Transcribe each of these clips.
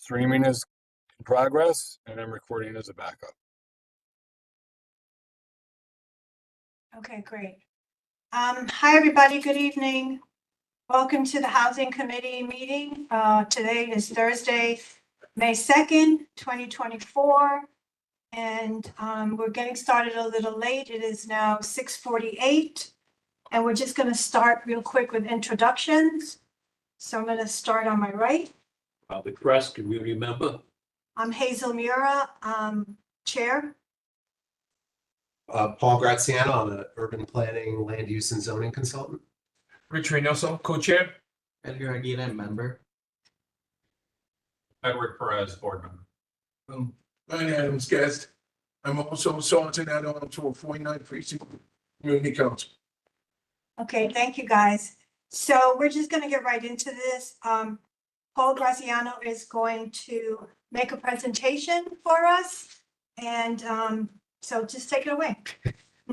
Streaming is in progress, and I'm recording as a backup. Okay, great. Hi, everybody. Good evening. Welcome to the Housing Committee meeting. Today is Thursday, May 2nd, 2024. And we're getting started a little late. It is now 6:48. And we're just going to start real quick with introductions. So I'm going to start on my right. Public Press, community member. I'm Hazel Mura, Chair. Paul Graziano, I'm an urban planning, land use and zoning consultant. Rich Reynoso, co-chair. Edgar Aguirre, member. Edward Perez, board member. Ryan Adams, guest. I'm also sergeant at arms to a 49th Precinct Community Council. Okay, thank you, guys. So we're just going to get right into this. Paul Graziano is going to make a presentation for us. And so just take it away.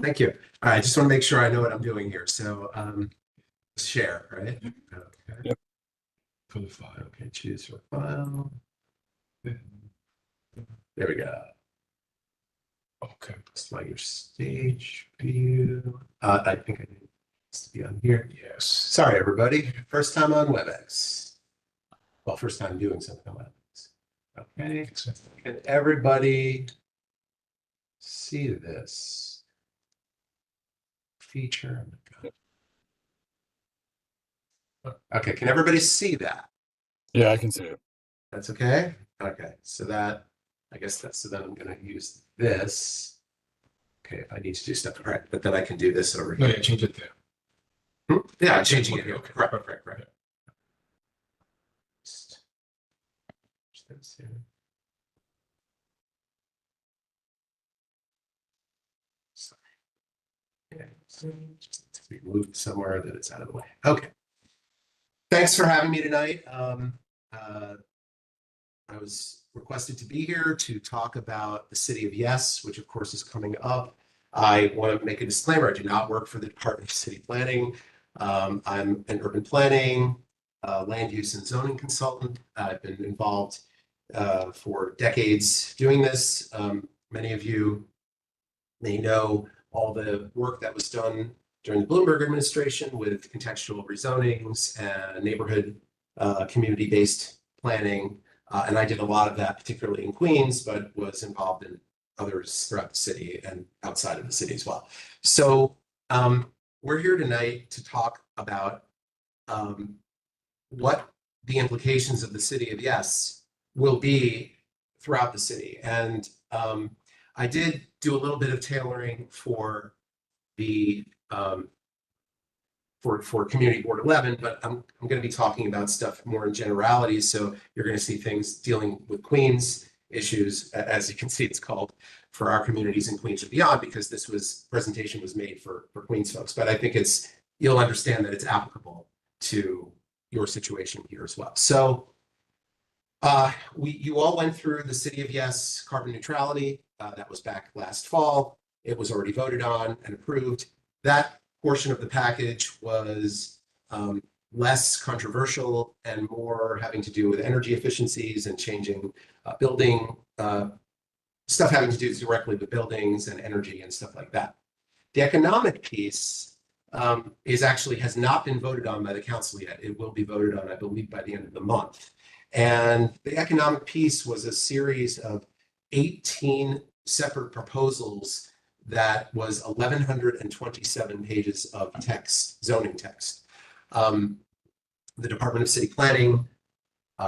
Thank you. All right, I just want to make sure I know what I'm doing here. So share, right? Okay. Yep. For the file. Okay, choose your file. There we go. Okay. Select your stage view. I think I need this to be on here. Yes. Sorry, everybody. First time on WebEx. Well, first time doing something on WebEx. Okay. Can everybody see this feature? Okay, can everybody see that? Yeah, I can see it. That's okay? Okay, so that, I guess that's, so then I'm gonna use this. Okay, if I need to do stuff, all right, but then I can do this over No, here. yeah, change it there. Yeah, I'm changing it here. Okay. Correct. Just this here. Sorry. Yeah, so just to be moved somewhere that it's out of the way. Okay. Thanks for having me tonight. I was requested to be here to talk about the City of Yes, which of course is coming up. I want to make a disclaimer. I do not work for the Department of City Planning. I'm an urban planning, land use and zoning consultant. I've been involved for decades doing this. Many of you may know all the work that was done during the Bloomberg administration with contextual rezonings and neighborhood community-based planning. And I did a lot of that, particularly in Queens, but was involved in others throughout the city and outside of the city as well. So we're here tonight to talk about what the implications of the City of Yes will be throughout the city. And I did do a little bit of tailoring for the for Community Board 11, but I'm going to be talking about stuff more in generalities. So you're going to see things dealing with Queens issues, as you can see, it's called for our communities in Queens and beyond, because this presentation was made for Queens folks. But I think you'll understand that it's applicable to your situation here as well. So you all went through the City of Yes carbon neutrality. That was back last fall. It was already voted on and approved. That portion of the package was less controversial and more having to do with energy efficiencies and changing building stuff having to do directly with buildings and energy and stuff like that. The economic piece has not been voted on by the council yet. It will be voted on, I believe, by the end of the month. And the economic piece was a series of 18 separate proposals that was 1,127 pages of text, zoning text. The Department of City Planning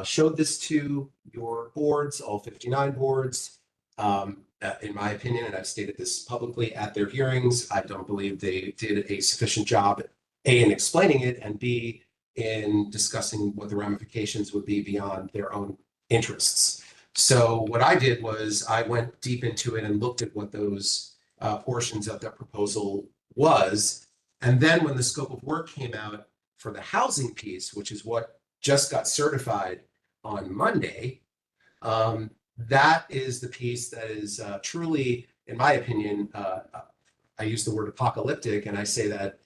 showed this to your boards, all 59 boards. In my opinion, and I've stated this publicly at their hearings, I don't believe they did a sufficient job, A, in explaining it, and B, in discussing what the ramifications would be beyond their own interests. So what I did was I went deep into it and looked at what those portions of that proposal was. And then when the scope of work came out for the housing piece, which is what just got certified on Monday, that is the piece that is truly, in my opinion, I use the word apocalyptic, and I say that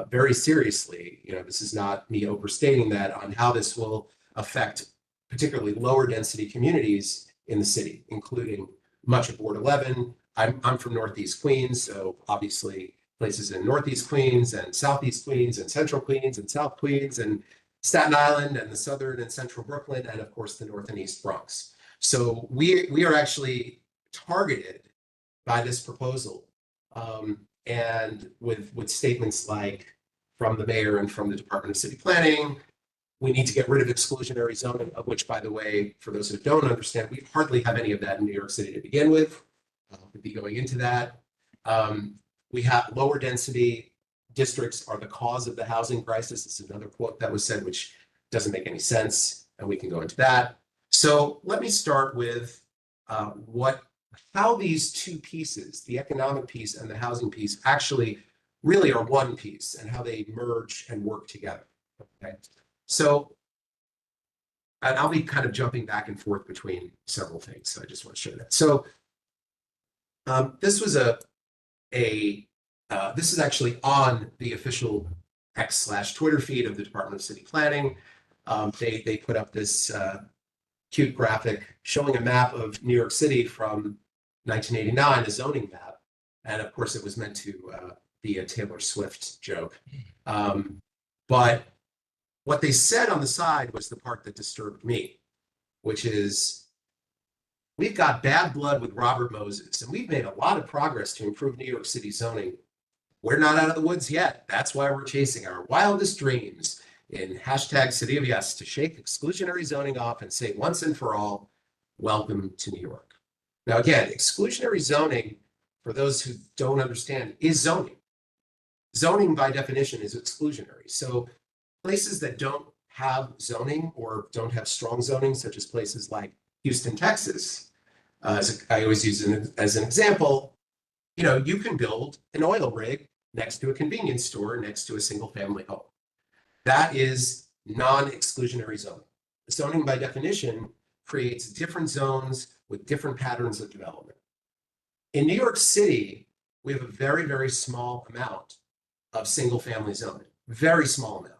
very seriously. You know, this is not me overstating that on how this will affect particularly lower density communities in the city, including much of Ward 11. I'm from Northeast Queens, so obviously places in Northeast Queens and Southeast Queens and Central Queens and South Queens and Staten Island and the Southern and Central Brooklyn, and of course the North and East Bronx. So we are actually targeted by this proposal, and with statements like from the mayor and from the Department of City Planning, we need to get rid of exclusionary zoning, of which, by the way, for those who don't understand, we hardly have any of that in New York City to begin with. We'll be going into that. We have lower density districts are the cause of the housing crisis. This is another quote that was said, which doesn't make any sense, and we can go into that. So let me start with how these two pieces, the economic piece and the housing piece, actually really are one piece, and how they merge and work together. Okay, so, and I'll be kind of jumping back and forth between several things, so I just want to show that. So this was this is actually on the official X/Twitter feed of the Department of City Planning. They put up this cute graphic showing a map of New York City from 1989, a zoning map. And of course, it was meant to be a Taylor Swift joke. But what they said on the side was the part that disturbed me, which is, we've got bad blood with Robert Moses, and we've made a lot of progress to improve New York City zoning. We're not out of the woods yet. That's why we're chasing our wildest dreams in #CityOfYes to shake exclusionary zoning off and say once and for all, welcome to New York. Now, again, exclusionary zoning, for those who don't understand, is zoning. Zoning by definition is exclusionary. So places that don't have zoning or don't have strong zoning, such as places like Houston, Texas, as I always use as an example, you can build an oil rig next to a convenience store, next to a single family home. That is non-exclusionary zoning. Zoning by definition creates different zones with different patterns of development. In New York City, we have a very, very small amount of single family zoning, very small amount.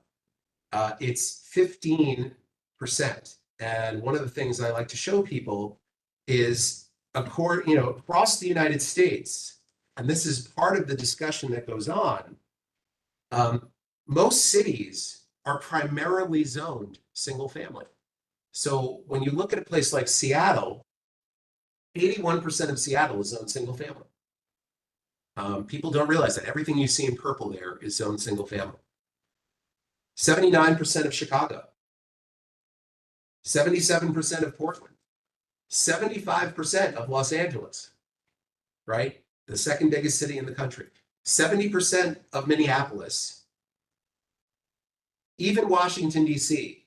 It's 15%. And one of the things I like to show people is, across the United States, and this is part of the discussion that goes on, most cities are primarily zoned single family. So when you look at a place like Seattle, 81% of Seattle is zoned single family. People don't realize that everything you see in purple there is zoned single family. 79% of Chicago, 77% of Portland, 75% of Los Angeles, right? The second biggest city in the country, 70% of Minneapolis, even Washington, D.C.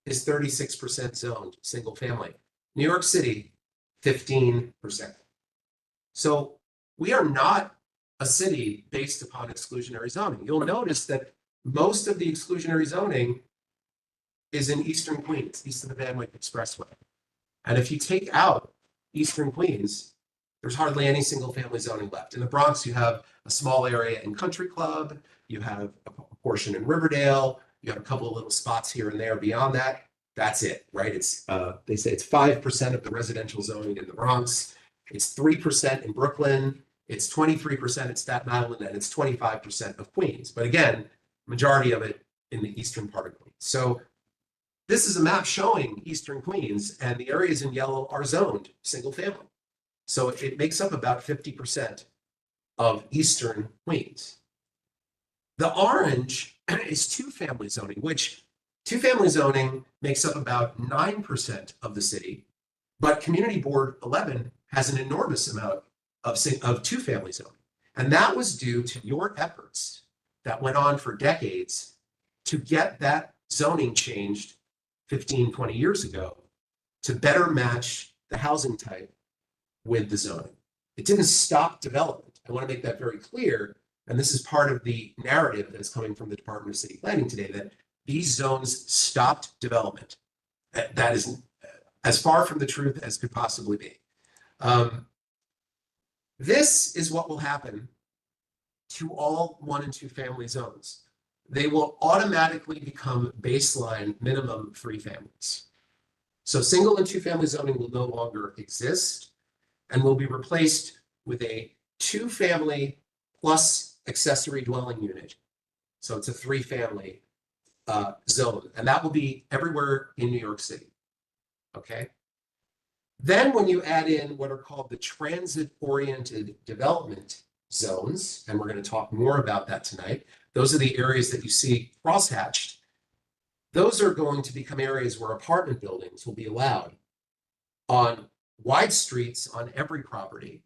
is 36% zoned single family. New York City, 15%. So we are not a city based upon exclusionary zoning. You'll notice that most of the exclusionary zoning is in Eastern Queens, east of the Van Wyck Expressway. And if you take out Eastern Queens, there's hardly any single family zoning left. In the Bronx, you have a small area in Country Club, you have a portion in Riverdale, you have a couple of little spots here and there. Beyond that, that's it, right? It's they say it's 5% of the residential zoning in the Bronx, it's 3% in Brooklyn, it's 23% in Staten Island, and it's 25% of Queens. But again, majority of it in the eastern part of Queens. So this is a map showing Eastern Queens, and the areas in yellow are zoned single family. So it makes up about 50% of Eastern Queens. The orange is two-family zoning, which two-family zoning makes up about 9% of the city, but Community Board 11 has an enormous amount of two-family zoning. And that was due to your efforts that went on for decades to get that zoning changed 15, 20 years ago to better match the housing type with the zoning. It didn't stop development. I want to make that very clear. And this is part of the narrative that's coming from the Department of City Planning today, that these zones stopped development. That is as far from the truth as could possibly be. This is what will happen to all 1 and 2 family zones. They will automatically become baseline minimum 3 families. So single and two-family zoning will no longer exist and will be replaced with a two-family plus accessory dwelling unit. So it's a three-family zone, and that will be everywhere in New York City. Okay. Then when you add in what are called the transit-oriented development zones, and we're going to talk more about that tonight, those are the areas that you see crosshatched. Those are going to become areas where apartment buildings will be allowed on wide streets on every property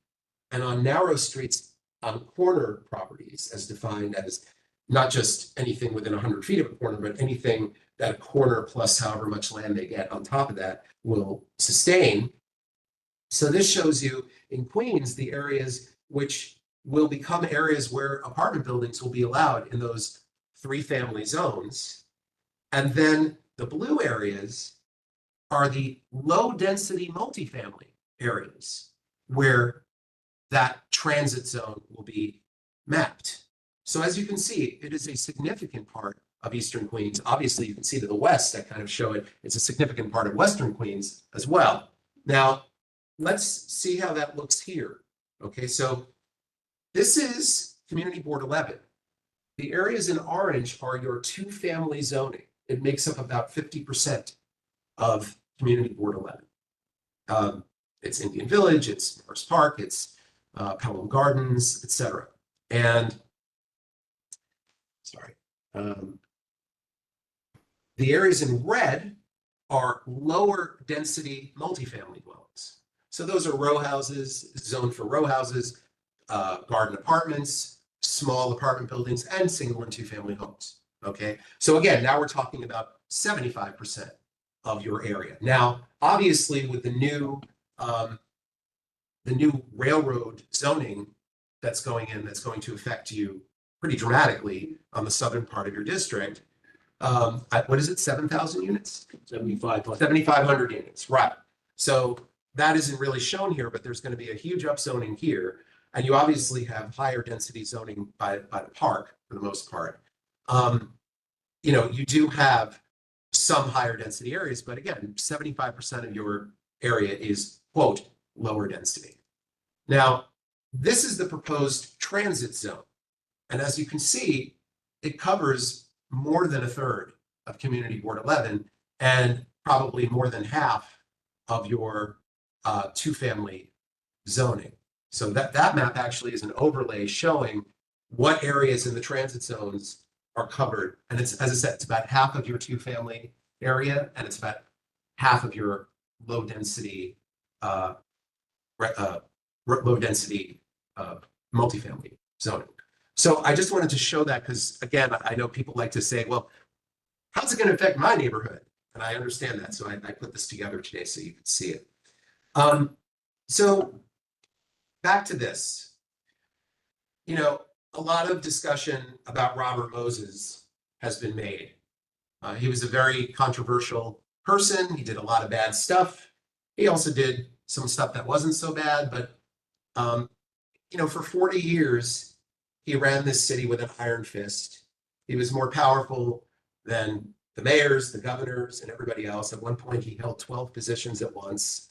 and on narrow streets on corner properties, as defined as not just anything within 100 feet of a corner, but anything that a corner plus however much land they get on top of that will sustain. So this shows you in Queens the areas which will become areas where apartment buildings will be allowed in those three-family zones. And then the blue areas are the low-density multifamily areas where that transit zone will be mapped. So as you can see, it is a significant part of Eastern Queens. Obviously, you can see to the west, I kind of show it. It's a significant part of Western Queens as well. Now, let's see how that looks here. Okay, so this is Community Board 11. The areas in orange are your two-family zoning. It makes up about 50% of Community Board 11. It's Indian Village, it's Morris Park, it's Pelham Gardens, etc. And sorry, the areas in red are lower density multifamily dwellings. So those are row houses, zoned for row houses, garden apartments, small apartment buildings, and single and two-family homes. Okay, so again, now we're talking about 75% of your area. Now, obviously, with the new railroad zoning that's going in, that's going to affect you pretty dramatically on the southern part of your district. What is it, 7,000 units? 7,500. 7,500 units, right. So that isn't really shown here, but there's going to be a huge upzoning here. And you obviously have higher density zoning by the park for the most part. You know, you do have some higher density areas, but again, 75% of your area is, quote, lower density. Now, this is the proposed transit zone. And as you can see, it covers more than a third of Community Board 11 and probably more than half of your two-family zoning. So that map actually is an overlay showing what areas in the transit zones are covered. And it's, as I said, it's about half of your two-family area, and it's about half of your low-density multifamily zoning. So I just wanted to show that because, again, I know people like to say, well, how's it going to affect my neighborhood? And I understand that. So I put this together today so you can see it. So back to this. You know, a lot of discussion about Robert Moses has been made. He was a very controversial person. He did a lot of bad stuff. He also did some stuff that wasn't so bad, but you know, for 40 years, he ran this city with an iron fist. He was more powerful than the mayors, the governors, and everybody else. At one point, he held 12 positions at once.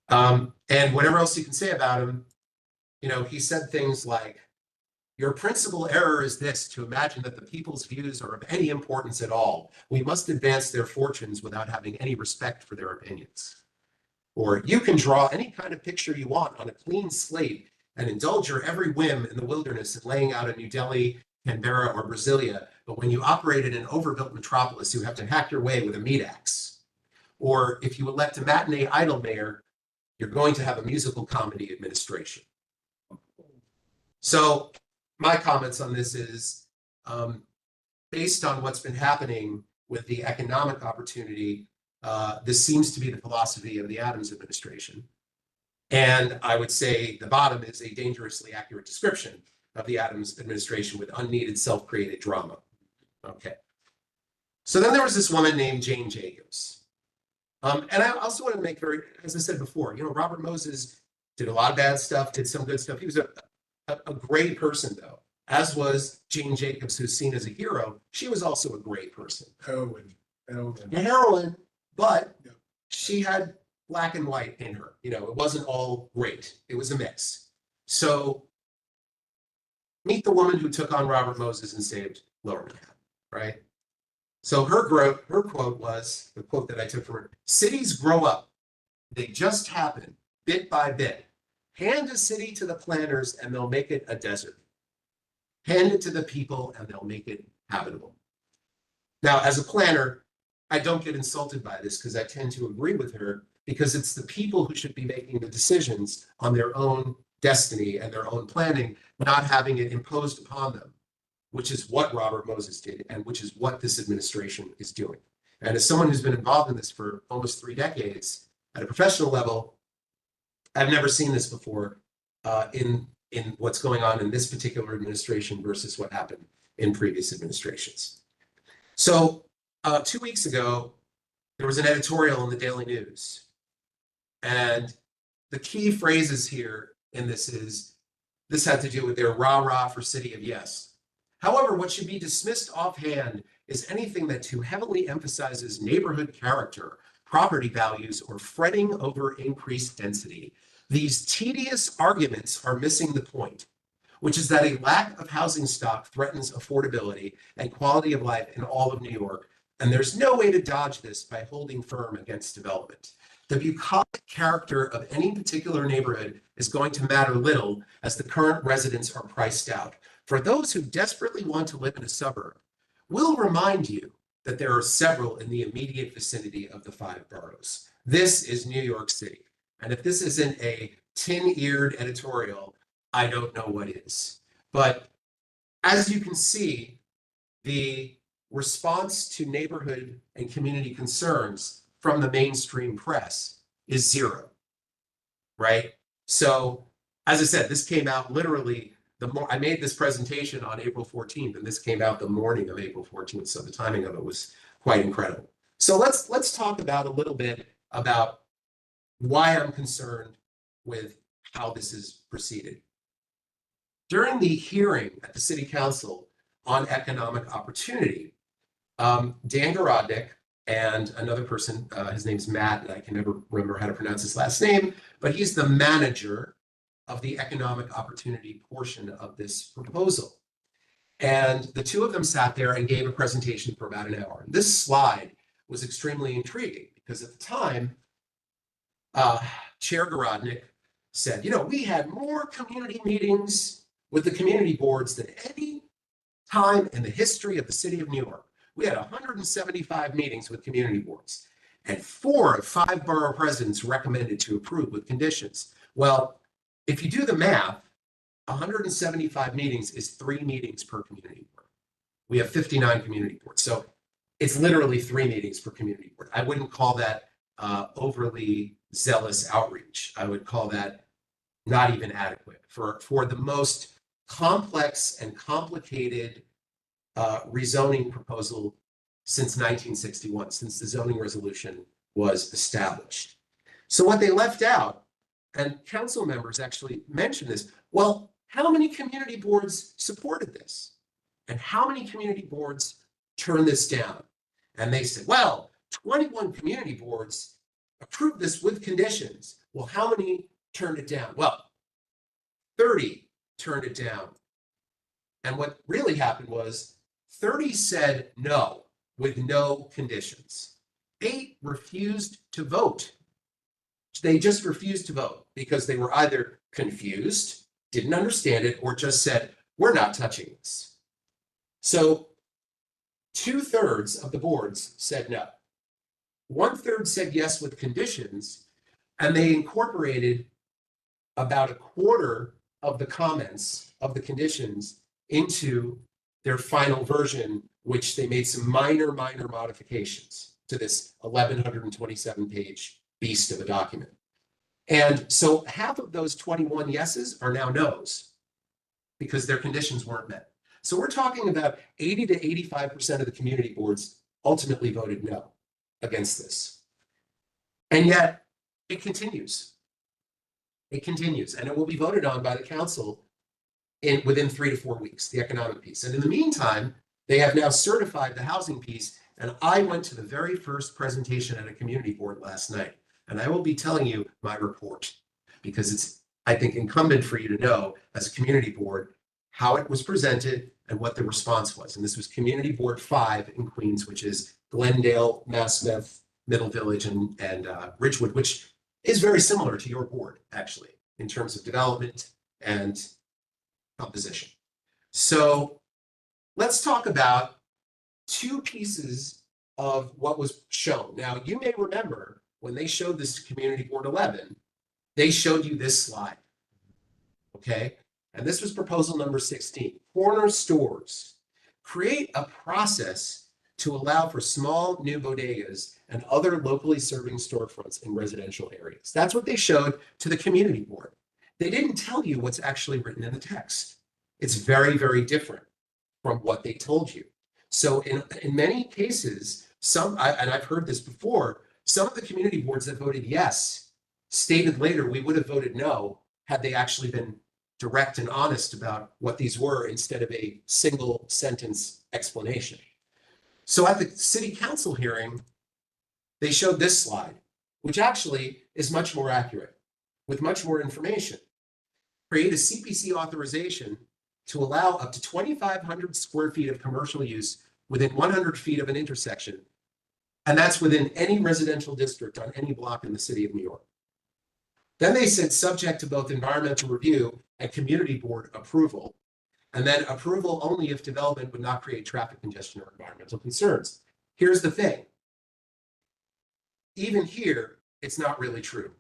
And whatever else you can say about him, you know, he said things like, "Your principal error is this, to imagine that the people's views are of any importance at all. We must advance their fortunes without having any respect for their opinions." Or, "You can draw any kind of picture you want on a clean slate and indulge your every whim in the wilderness and laying out a New Delhi, Canberra, or Brasilia. But when you operate in an overbuilt metropolis, you have to hack your way with a meat axe. Or if you elect a matinee idol mayor, you're going to have a musical comedy administration." So my comments on this is, based on what's been happening with the economic opportunity, this seems to be the philosophy of the Adams administration. And I would say the bottom is a dangerously accurate description of the Adams administration with unneeded self-created drama. Okay. So then there was this woman named Jane Jacobs. And I also want to make very, as I said before, you know, Robert Moses did a lot of bad stuff, did some good stuff. He was a great person, though, as was Jane Jacobs, who's seen as a hero. She was also a great person. Heroin. A heroine, but Yeah. she had black and white in her. You know, it wasn't all great. It was a mix. So meet the woman who took on Robert Moses and saved Lower Manhattan, right? So her quote was, the quote that I took from her: cities grow up. They just happen, bit by bit. Hand a city to the planners and they'll make it a desert. Hand it to the people and they'll make it habitable. Now, as a planner, I don't get insulted by this because I tend to agree with her, because it's the people who should be making the decisions on their own destiny and their own planning, not having it imposed upon them, which is what Robert Moses did and which is what this administration is doing. And as someone who's been involved in this for almost 3 decades at a professional level, I've never seen this before in what's going on in this particular administration versus what happened in previous administrations. So 2 weeks ago, there was an editorial in the Daily News. And the key phrases here in this had to do with their rah-rah for City of Yes. However, what should be dismissed offhand is anything that too heavily emphasizes neighborhood character, property values, or fretting over increased density. These tedious arguments are missing the point, which is that a lack of housing stock threatens affordability and quality of life in all of New York, and there's no way to dodge this by holding firm against development. The bucolic character of any particular neighborhood is going to matter little, as the current residents are priced out. For those who desperately want to live in a suburb, we'll remind you that there are several in the immediate vicinity of the 5 boroughs. This is New York City. And if this isn't a tin-eared editorial, I don't know what is. But as you can see, the response to neighborhood and community concerns from the mainstream press is zero, right? So, as I said, this came out literally I made this presentation on April 14th, and this came out the morning of April 14th. So the timing of it was quite incredible. So let's talk about a little bit about why I'm concerned with how this is proceeded. During the hearing at the City Council on economic opportunity, Dan Garodnick and another person, his name's Matt, and I can never remember how to pronounce his last name, but he's the manager of the economic opportunity portion of this proposal. And the two of them sat there and gave a presentation for about an hour. And this slide was extremely intriguing because at the time, Chair Garodnick said, you know, we had more community meetings with the community boards than any time in the history of the city of New York. We had 175 meetings with community boards, and 4 of 5 borough presidents recommended to approve with conditions. Well, if you do the math, 175 meetings is 3 meetings per community board. We have 59 community boards. So it's literally 3 meetings per community board. I wouldn't call that overly zealous outreach. I would call that not even adequate for the most complex and complicated rezoning proposal since 1961, since the zoning resolution was established. So what they left out, and council members actually mentioned this, well, how many community boards supported this? And how many community boards turned this down? And they said, well, 21 community boards approved this with conditions. Well, how many turned it down? Well, 30 turned it down. And what really happened was 30 said no with no conditions. 8 refused to vote. They just refused to vote because they were either confused, didn't understand it, or just said, we're not touching this. So 2/3 of the boards said no. 1/3 said yes with conditions, and they incorporated about 1/4 of the comments of the conditions into their final version, which they made some minor modifications to this 1,127-page beast of a document. And so half of those 21 yeses are now nos because their conditions weren't met. So we're talking about 80 to 85% of the community boards ultimately voted no against this. And yet it continues. It continues, and it will be voted on by the council within 3 to 4 weeks, the economic piece. And in the meantime, they have now certified the housing piece And I went to the very first presentation at a community board last night, and I will be telling you my report because it's, I think, incumbent for you to know as a community board how it was presented and what the response was. And this was Community Board 5 in Queens, which is Glendale, Massmith, Middle Village, and Ridgewood, which is very similar to your board, actually, in terms of development and composition. So let's talk about two pieces of what was shown. Now, you may remember when they showed this to Community Board 11, they showed you this slide. Okay? And this was proposal number 16. Corner stores. Create a process to allow for small new bodegas and other locally serving storefronts in residential areas. That's what they showed to the community board. They didn't tell you what's actually written in the text. It's very, very different from what they told you. So in many cases, and I've heard this before, some of the community boards that voted yes stated later we would have voted no had they actually been direct and honest about what these were instead of a single sentence explanation. So at the city council hearing, they showed this slide, which actually is much more accurate with much more information. Create a CPC authorization to allow up to 2,500 square feet of commercial use within 100 feet of an intersection. And that's within any residential district on any block in the city of New York. Then they said subject to both environmental review and community board approval, and then approval only if development would not create traffic congestion or environmental concerns. Here's the thing. Even here, it's not really true.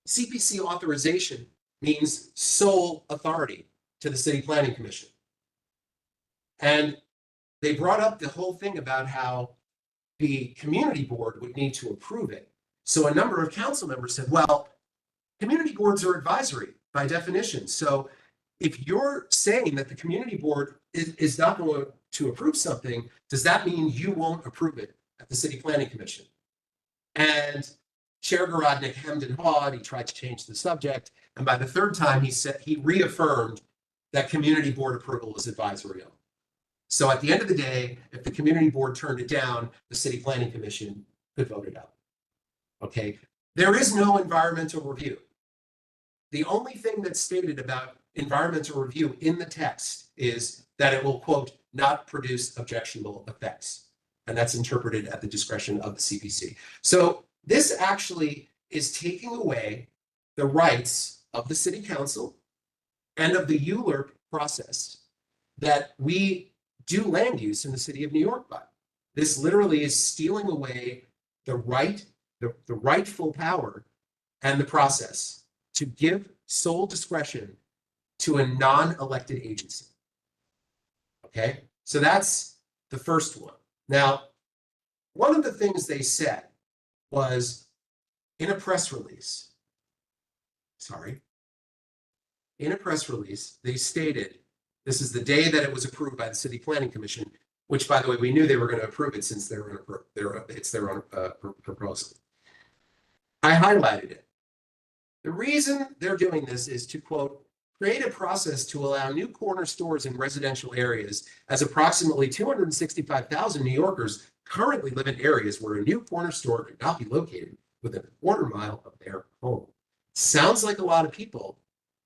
CPC authorization means sole authority to the City Planning Commission. And they brought up the whole thing about how the community board would need to approve it. So a number of council members said, well, community boards are advisory by definition. So if you're saying that the community board is not going to approve something, does that mean you won't approve it at the City Planning Commission? And Chair Garodnick hemmed and hawed. He tried to change the subject. And by the third time, he reaffirmed that community board approval is advisory only. So at the end of the day, if the community board turned it down, the City Planning Commission could vote it out. Okay, there is no environmental review. The only thing that's stated about environmental review in the text is that it will, quote, not produce objectionable effects. And that's interpreted at the discretion of the CPC. So this actually is taking away the rights of the city council and of the ULURP process that we do land use in the city of New York by. This literally is stealing away the right, the rightful power and the process to give sole discretion to a non-elected agency. Okay, so that's the first one. Now, one of the things they said was in a press release, they stated, this is the day that it was approved by the City Planning Commission, which, by the way, we knew they were going to approve it since it's their own proposal. I highlighted it. The reason they're doing this is to, quote, create a process to allow new corner stores in residential areas, as approximately 265,000 New Yorkers currently live in areas where a new corner store could not be located within a quarter mile of their home. Sounds like a lot of people,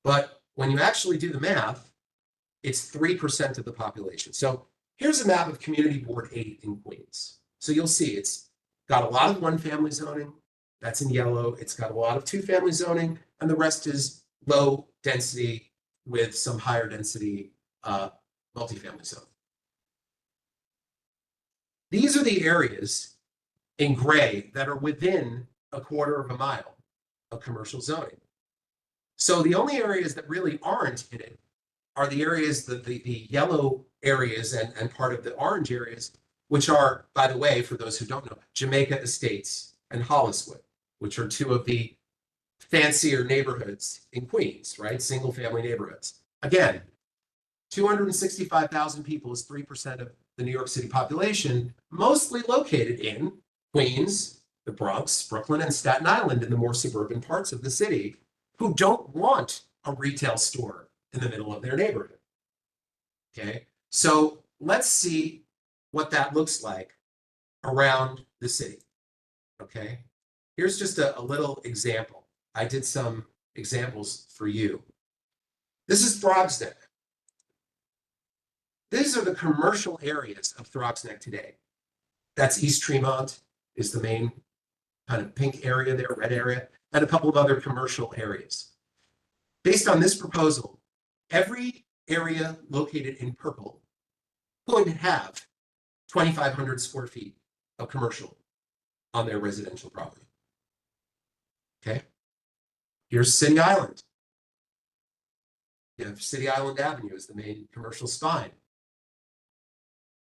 but when you actually do the math, it's 3% of the population. So here's a map of Community Board 8 in Queens. So you'll see it's got a lot of one-family zoning. That's in yellow. It's got a lot of two-family zoning, and the rest is low density with some higher density multifamily zoning. These are the areas in gray that are within a quarter of a mile of commercial zoning. So the only areas that really aren't in it are the areas, the yellow areas and part of the orange areas, which are, by the way, for those who don't know, Jamaica Estates and Holliswood, which are two of the fancier neighborhoods in Queens, right? Single family neighborhoods. Again, 265,000 people is 3% of the New York City population, mostly located in Queens, the Bronx, Brooklyn, and Staten Island in the more suburban parts of the city, who don't want a retail store in the middle of their neighborhood. Okay, so let's see what that looks like around the city. Okay, here's just a little example. I did some examples for you. This is Throgs Neck. These are the commercial areas of Throgs Neck today. That's East Tremont is the main kind of pink area there, red area, and a couple of other commercial areas. Based on this proposal, every area located in purple is going to have 2,500 square feet of commercial on their residential property. Okay. Here's City Island. You have City Island Avenue as the main commercial spine.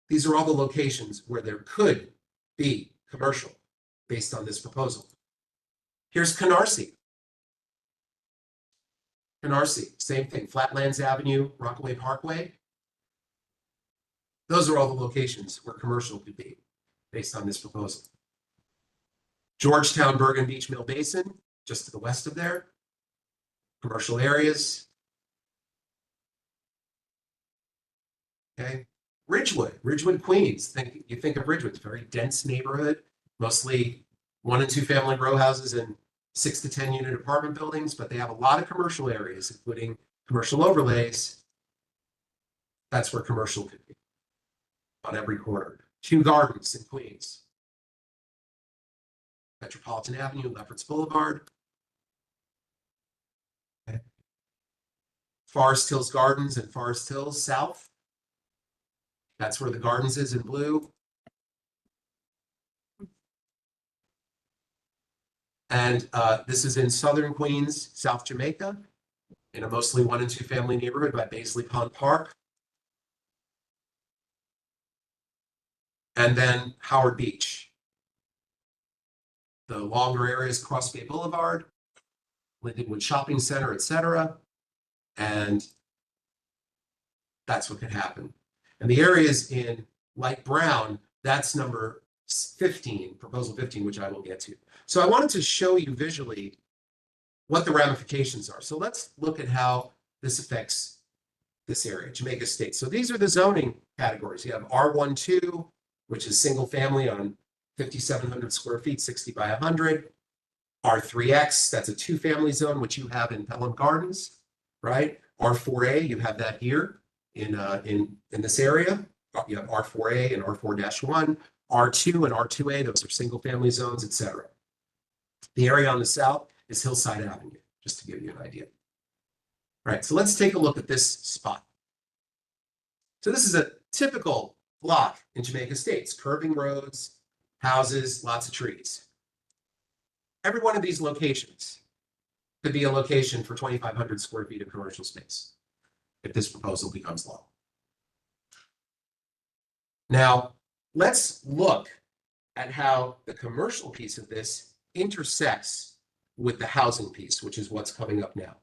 These are all the locations where there could be commercial based on this proposal. Here's Canarsie. Canarsie, same thing, Flatlands Avenue, Rockaway Parkway. Those are all the locations where commercial could be based on this proposal. Georgetown, Bergen Beach, Mill Basin, just to the west of there. Commercial areas. Okay. Ridgewood, Queens. You think of Ridgewood, it's a very dense neighborhood, mostly 1 and 2 family row houses and 6 to 10 unit apartment buildings, but they have a lot of commercial areas, including commercial overlays. That's where commercial could be on every corner. Kew Gardens in Queens. Metropolitan Avenue, Lefferts Boulevard. Okay. Forest Hills Gardens and Forest Hills South. That's where the Gardens is in blue. And this is in Southern Queens, South Jamaica, in a mostly 1 and 2 family neighborhood by Baisley Pond Park. And then Howard Beach. The longer areas, Cross Bay Boulevard, Lindenwood Shopping Center, etc. And that's what could happen. And the areas in light brown, that's number 15, proposal 15, which I will get to. So I wanted to show you visually what the ramifications are. So let's look at how this affects this area, Jamaica State. So these are the zoning categories. You have R12, which is single family on 5,700 square feet, 60 by 100. R3X, that's a 2-family zone, which you have in Pelham Gardens, right? R4A, you have that here in this area. You have R4A and R4-1, R2 and R2A, those are single family zones, etc. The area on the south is Hillside Avenue, just to give you an idea. All right, so let's take a look at this spot. So this is a typical block in Jamaica Estates, curving roads, houses, lots of trees. Every one of these locations could be a location for 2,500 square feet of commercial space if this proposal becomes law. Now, let's look at how the commercial piece of this intersects with the housing piece, which is what's coming up now.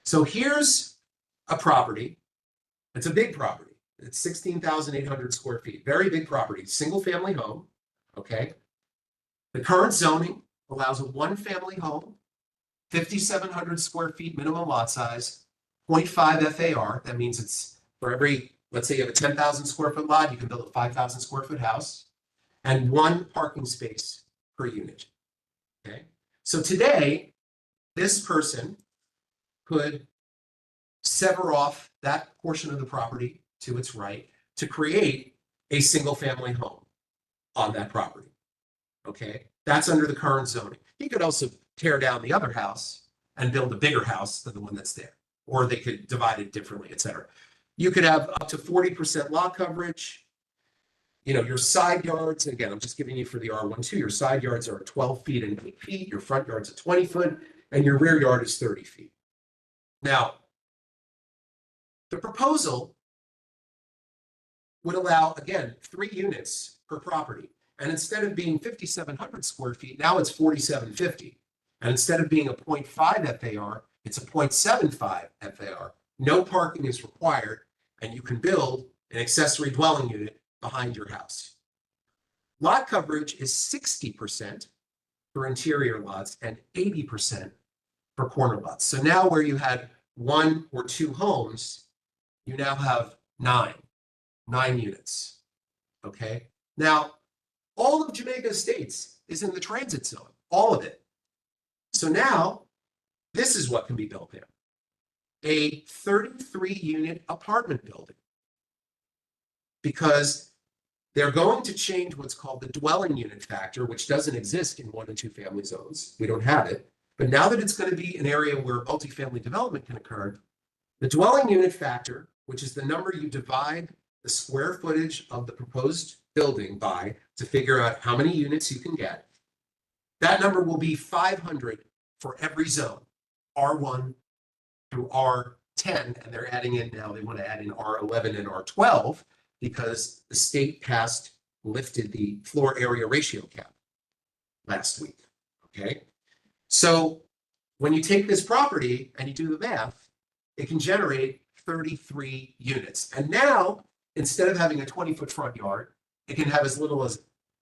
So here's a property. It's a big property. It's 16,800 square feet, very big property, single family home, okay? The current zoning allows a 1-family home, 5,700 square feet minimum lot size, 0.5 FAR. That means it's for every, let's say you have a 10,000 square foot lot, you can build a 5,000 square foot house, and 1 parking space per unit, okay? So today, this person could sever off that portion of the property to its right to create a single family home on that property. Okay, that's under the current zoning. He could also tear down the other house and build a bigger house than the one that's there, or they could divide it differently, etc. You could have up to 40% lot coverage. You know, your side yards, again, I'm just giving you for the R12, your side yards are 12 feet and 8 feet, your front yard's 20 foot, and your rear yard is 30 feet. Now, the proposal would allow, again, 3 units per property. And instead of being 5,700 square feet, now it's 4,750. And instead of being a 0.5 FAR, it's a 0.75 FAR. No parking is required, and you can build an accessory dwelling unit behind your house. Lot coverage is 60% for interior lots and 80% for corner lots. So now where you had 1 or 2 homes, you now have 9 units. Okay. Now, All of Jamaica Estates is in the transit zone, all of it. So now, this is what can be built there. A 33-unit apartment building. Because they're going to change what's called the dwelling unit factor, which doesn't exist in 1 and 2 family zones. We don't have it. But now that it's going to be an area where multifamily development can occur, the dwelling unit factor, which is the number you divide the square footage of the proposed building by to figure out how many units you can get, that number will be 500 for every zone, R1 through R10, and they're adding in now, they want to add in R11 and R12 because the state lifted the floor area ratio cap last week, okay? So when you take this property and you do the math, it can generate 33 units. And now, instead of having a 20-foot front yard, it can have as little as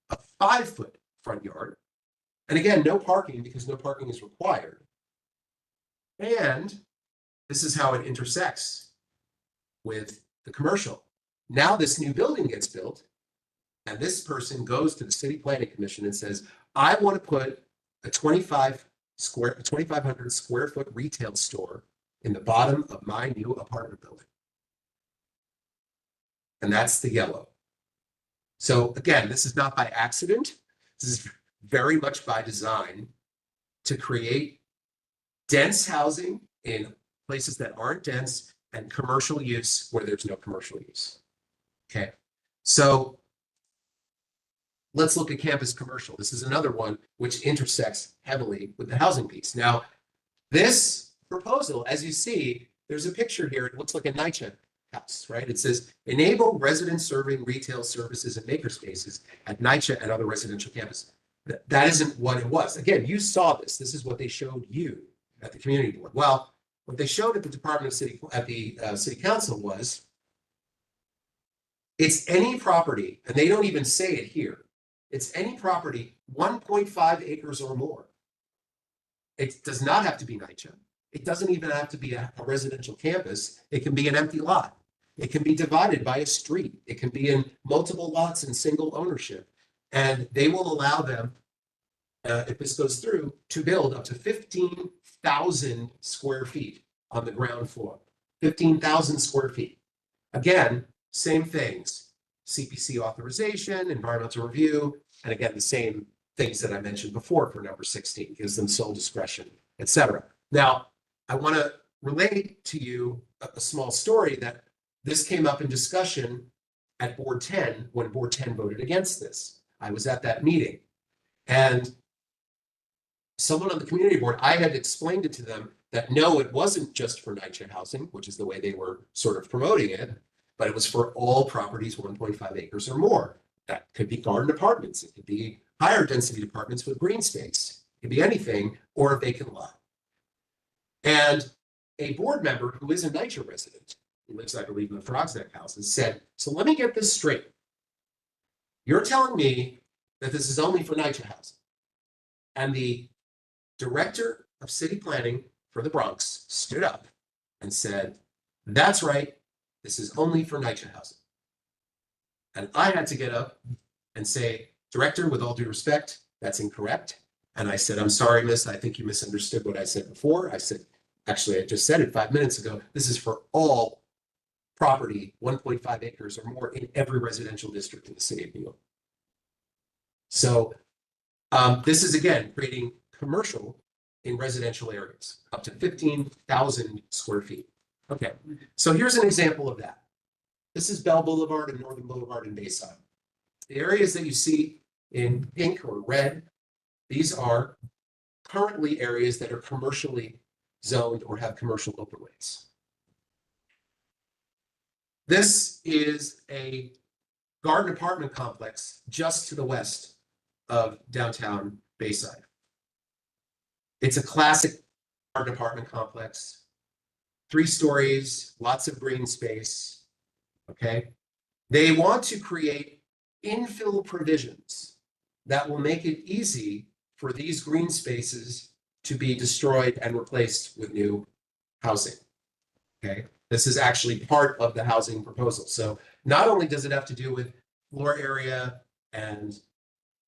a 5-foot front yard. And again, no parking because no parking is required. And this is how it intersects with the commercial. Now this new building gets built, and this person goes to the City Planning Commission and says, I want to put a 2,500 square foot retail store in the bottom of my new apartment building. And that's the yellow. So again, this is not by accident. This is very much by design to create dense housing in places that aren't dense and commercial use where there's no commercial use. Okay, so let's look at campus commercial. This is another one which intersects heavily with the housing piece. Now, this proposal, as you see, there's a picture here. It looks like a NYCHA house, right? It says, enable residents serving retail services and makerspaces at NYCHA and other residential campuses. That isn't what it was. Again, you saw this. This is what they showed you at the community board. Well, what they showed at the Department of City, at the City Council was, it's any property, and they don't even say it here. It's any property 1.5 acres or more. It does not have to be NYCHA. It doesn't even have to be a residential campus. It can be an empty lot. It can be divided by a street. It can be in multiple lots and single ownership. And they will allow them, if this goes through, to build up to 15,000 square feet on the ground floor. 15,000 square feet. Again, same things. CPC authorization, environmental review, and again, the same things that I mentioned before for number 16, gives them sole discretion, etc. Now, I want to relate to you a small story that this came up in discussion at Board 10 when Board 10 voted against this. I was at that meeting, and someone on the community board, I had explained it to them that no, it wasn't just for NYCHA housing, which is the way they were sort of promoting it, but it was for all properties 1.5 acres or more. That could be garden apartments. It could be higher density apartments with green space. It could be anything or a vacant lot. And a board member who is a NYCHA resident, who lives, I believe, in the Frog's Neck houses, said, so let me get this straight. You're telling me that this is only for NYCHA housing. And the director of city planning for the Bronx stood up and said, that's right, this is only for NYCHA housing. And I had to get up and say, Director, with all due respect, that's incorrect. And I said, I'm sorry, miss, I think you misunderstood what I said before. I said, actually, I just said it 5 minutes ago. This is for all property, 1.5 acres or more in every residential district in the city of New York. So this is, again, creating commercial in residential areas, up to 15,000 square feet. Okay, so here's an example of that. This is Bell Boulevard and Northern Boulevard and Bayside. The areas that you see in pink or red, these are currently areas that are commercially zoned or have commercial overlays. This is a garden apartment complex just to the west of downtown Bayside. It's a classic garden apartment complex, 3 stories, lots of green space, okay? They want to create infill provisions that will make it easy for these green spaces to be destroyed and replaced with new housing, okay? This is actually part of the housing proposal. So not only does it have to do with floor area and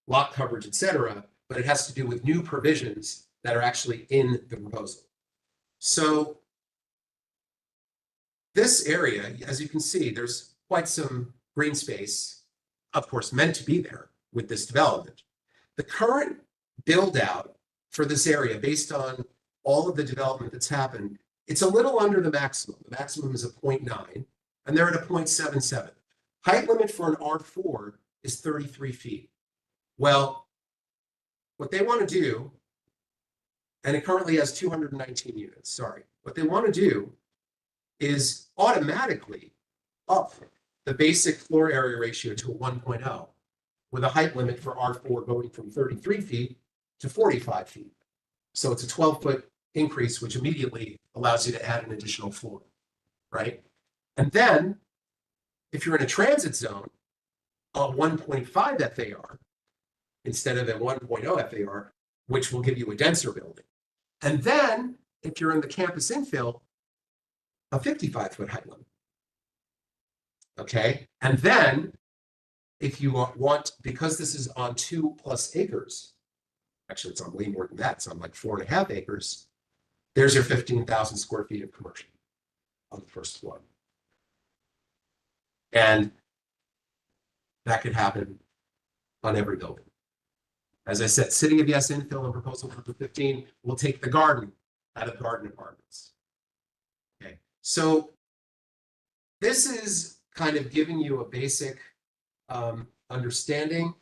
lot coverage, et cetera, but it has to do with new provisions that are actually in the proposal. So this area, as you can see, there's quite some green space, of course, meant to be there with this development. The current build out for this area, based on all of the development that's happened, it's a little under the maximum. The maximum is a 0.9, and they're at a 0.77. Height limit for an R4 is 33 feet. Well, what they want to do, and it currently has 219 units, sorry. What they want to do is automatically up the basic floor area ratio to a 1.0 with a height limit for R4 going from 33 feet to 45 feet. So it's a 12-foot increase, which immediately allows you to add an additional floor, right? And then if you're in a transit zone, a 1.5 FAR instead of a 1.0 FAR, which will give you a denser building. And then if you're in the campus infill, a 55-foot height limit. Okay, and then if you want, because this is on 2+ acres, actually it's on way more than that, it's on like 4.5 acres, there's your 15,000 square feet of commercial on the first floor. And that could happen on every building. As I said, City of Yes infill and proposal number 15 will take the garden out of garden apartments. Okay, so this is kind of giving you a basic understanding.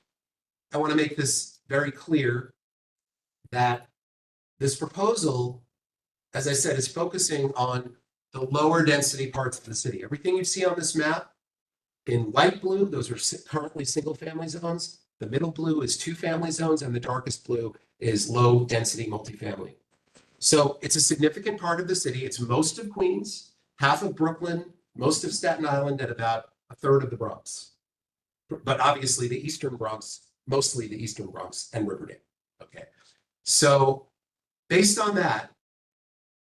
I want to make this very clear that this proposal, as I said, is focusing on the lower density parts of the city. Everything you see on this map in light blue, those are currently single family zones. The middle blue is 2-family zones, and the darkest blue is low density multifamily. So it's a significant part of the city. It's most of Queens, half of Brooklyn, most of Staten Island, and about a third of the Bronx. But obviously the Eastern Bronx, mostly the Eastern Bronx and Riverdale. Okay. So based on that,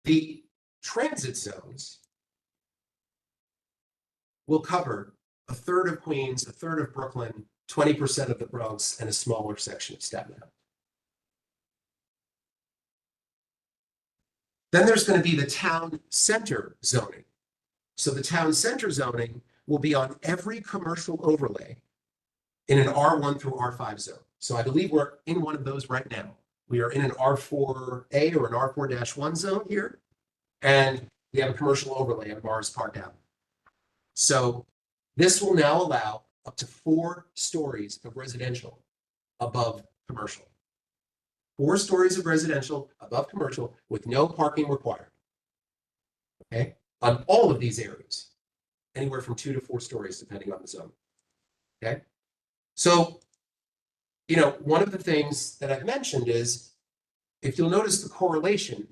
the transit zones will cover a third of Queens, a third of Brooklyn, 20% of the Bronx, and a smaller section of Staten Island. Then there's going to be the town center zoning. So the town center zoning will be on every commercial overlay in an R1 through R5 zone. So I believe we're in one of those right now. We are in an R4A or an R4-1 zone here, and we have a commercial overlay on Morris Park Avenue. So this will now allow up to 4 stories of residential above commercial. 4 stories of residential above commercial with no parking required. Okay, on all of these areas, anywhere from 2 to 4 stories, depending on the zone. Okay, so, you know, one of the things that I've mentioned is, if you'll notice the correlation,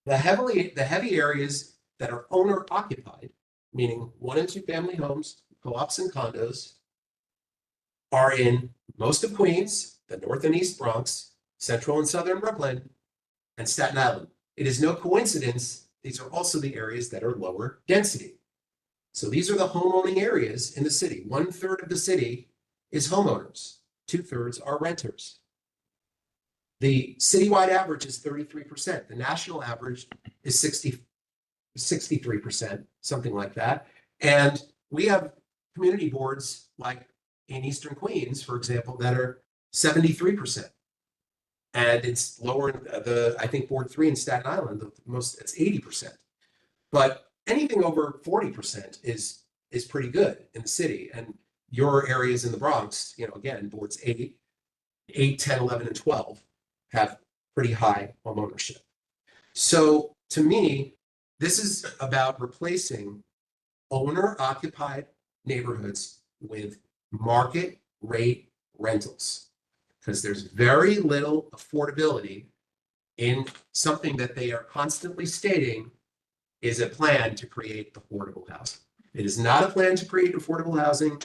the heavy areas that are owner occupied, meaning 1 and 2 family homes, co-ops and condos, are in most of Queens, the North and East Bronx, Central and Southern Brooklyn, and Staten Island. It is no coincidence these are also the areas that are lower density. So these are the homeowning areas in the city. 1/3 of the city is homeowners, 2/3 are renters. The citywide average is 33%. The national average is 63%, something like that. And we have community boards like in Eastern Queens, for example, that are 73%. And it's lower in I think Board 3 in Staten Island, it's 80%. But anything over 40% is pretty good in the city. And your areas in the Bronx, you know, again, boards 8, 10, 11, and 12 have pretty high home ownership. So to me, this is about replacing owner-occupied neighborhoods with market rate rentals, because there's very little affordability in something that they are constantly stating is a plan to create affordable housing. It is not a plan to create affordable housing.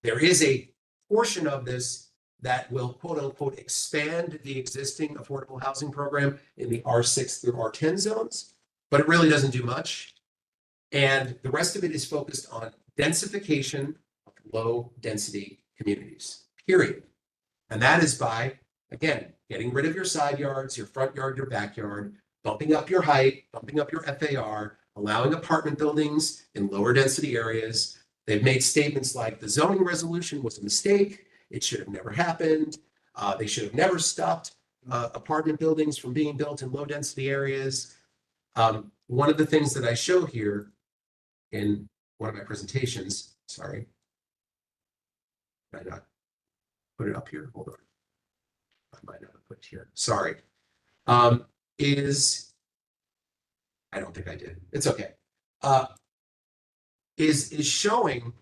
There is a portion of this that will, quote unquote, expand the existing affordable housing program in the R6 through R10 zones, but it really doesn't do much. And the rest of it is focused on densification of low density communities, period. And that is by, again, getting rid of your side yards, your front yard, your backyard, bumping up your height, bumping up your FAR, allowing apartment buildings in lower density areas. They've made statements like the zoning resolution was a mistake. It should have never happened. They should have never stopped apartment buildings from being built in low density areas. One of the things that I show here in one of my presentations, sorry, did I not put it up here? Hold on. I might not have put it here. Sorry. Is, I don't think I did. It's okay. Is showing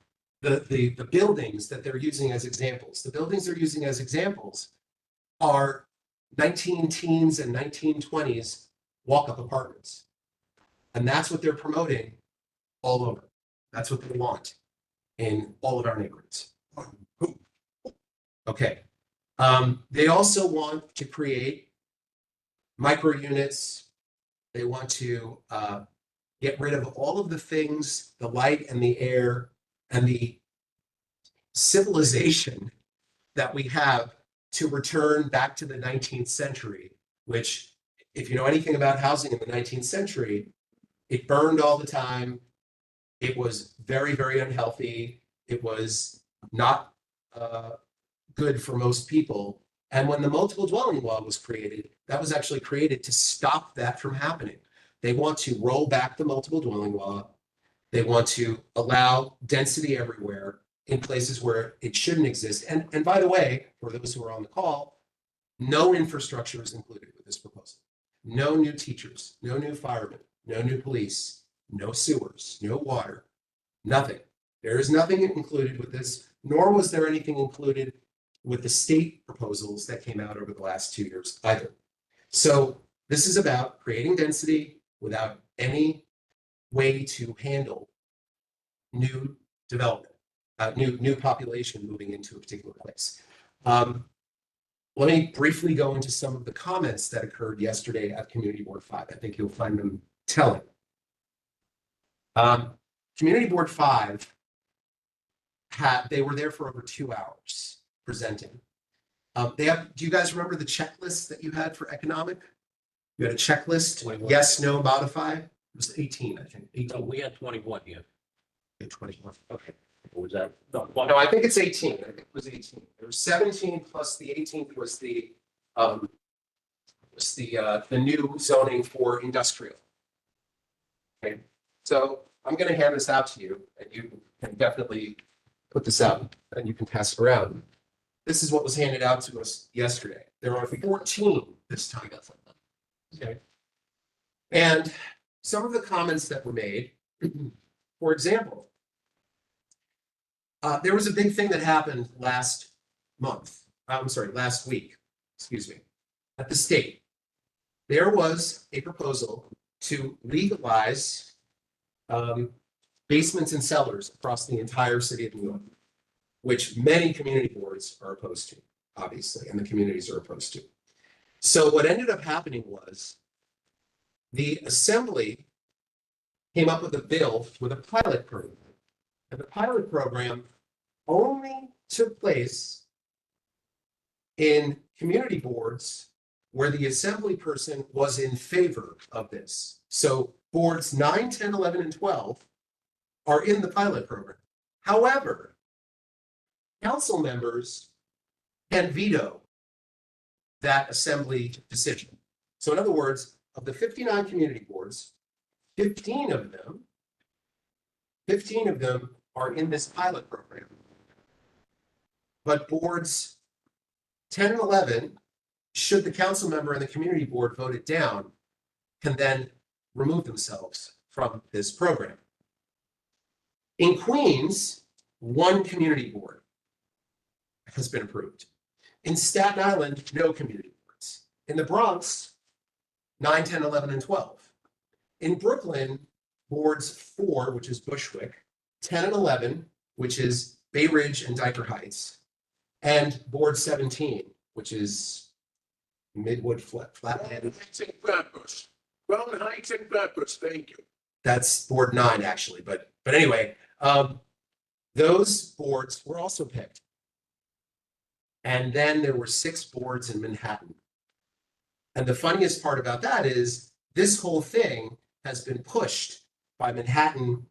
the buildings that they're using as examples. The buildings they're using as examples are 19 teens and 1920s walk-up apartments. And that's what they're promoting all over. That's what they want in all of our neighborhoods. Okay. They also want to create micro units. They want to get rid of all of the things, the light and the air and the civilization that we have to return back to the 19th century, which, if you know anything about housing in the 19th century, it burned all the time. It was very, very unhealthy. It was not good for most people. And when the multiple dwelling law was created, that was actually created to stop that from happening. They want to roll back the multiple dwelling law. They want to allow density everywhere in places where it shouldn't exist. And by the way, for those who are on the call, no infrastructure is included with this proposal. No new teachers, no new firemen, no new police, no sewers, no water, nothing. There is nothing included with this, nor was there anything included with the state proposals that came out over the last 2 years either. So this is about creating density without any way to handle new development, new population moving into a particular place. Let me briefly go into some of the comments that occurred yesterday at Community Board 5. I think you'll find them telling. Community Board 5 they were there for over 2 hours presenting. Do you guys remember the checklist that you had for economic? You had a checklist, 21. yes, no, modify. It was 18, I think. 18. No, we had 21 here. Okay, 21. Okay. What was that? No, No, I think it's 18. I think it was 18. There was 17 plus the 18th was the new zoning for industrial. Okay, so I'm going to hand this out to you, and you can definitely put this out, and you can pass it around. This is what was handed out to us yesterday. There are 14 this time. Okay. And some of the comments that were made, for example, there was a big thing that happened last week, excuse me, at the state. There was a proposal to legalize basements and cellars across the entire city of New York, which many community boards are opposed to, obviously, and the communities are opposed to. So what ended up happening was the assembly came up with a bill with a pilot program. And the pilot program only took place in community boards where the assembly person was in favor of this. So boards 9, 10, 11, and 12 are in the pilot program. However, council members can veto that assembly decision. So in other words, of the 59 community boards, 15 of them are in this pilot program. But boards 10 and 11, should the council member and the community board vote it down, can then remove themselves from this program. In Queens, one community board has been approved. In Staten Island, no community boards. In the Bronx, 9, 10, 11, and 12. In Brooklyn, boards 4, which is Bushwick, 10 and 11, which is Bay Ridge and Dyker Heights, and board 17, which is Midwood Flathead. Heights and Flatbush. Crown Heights and Flatbush, thank you. That's board 9, actually, but anyway, those boards were also picked. And then there were 6 boards in Manhattan. And the funniest part about that is this whole thing has been pushed by Manhattan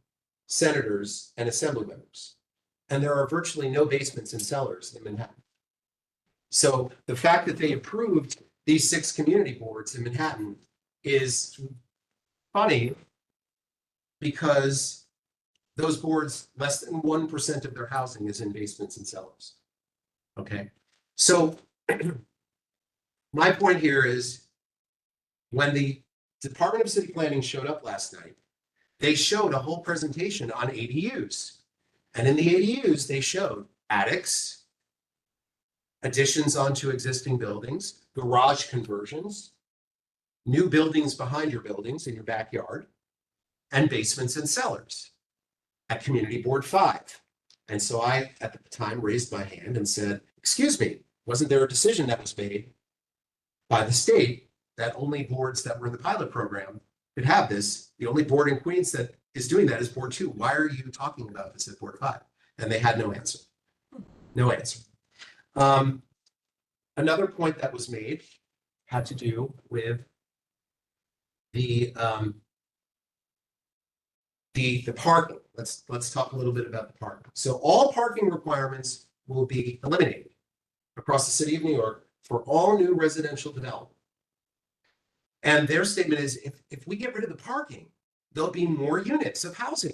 senators and assembly members. And there are virtually no basements and cellars in Manhattan. So the fact that they approved these 6 community boards in Manhattan is funny because those boards, less than 1% of their housing is in basements and cellars. Okay, so my point here is when the Department of City Planning showed up last night, they showed a whole presentation on ADUs. And in the ADUs, they showed attics, additions onto existing buildings, garage conversions, new buildings behind your buildings in your backyard, and basements and cellars at Community Board 5. And so I, at the time, raised my hand and said, excuse me, wasn't there a decision that was made by the state that only boards that were in the pilot program could have this? The only board in Queens that is doing that is Board 2. Why are you talking about this at Board 5? And they had no answer. No answer. Another point that was made had to do with the parking. Let's talk a little bit about the parking. So all parking requirements will be eliminated across the city of New York for all new residential development. And their statement is if we get rid of the parking, there'll be more units of housing.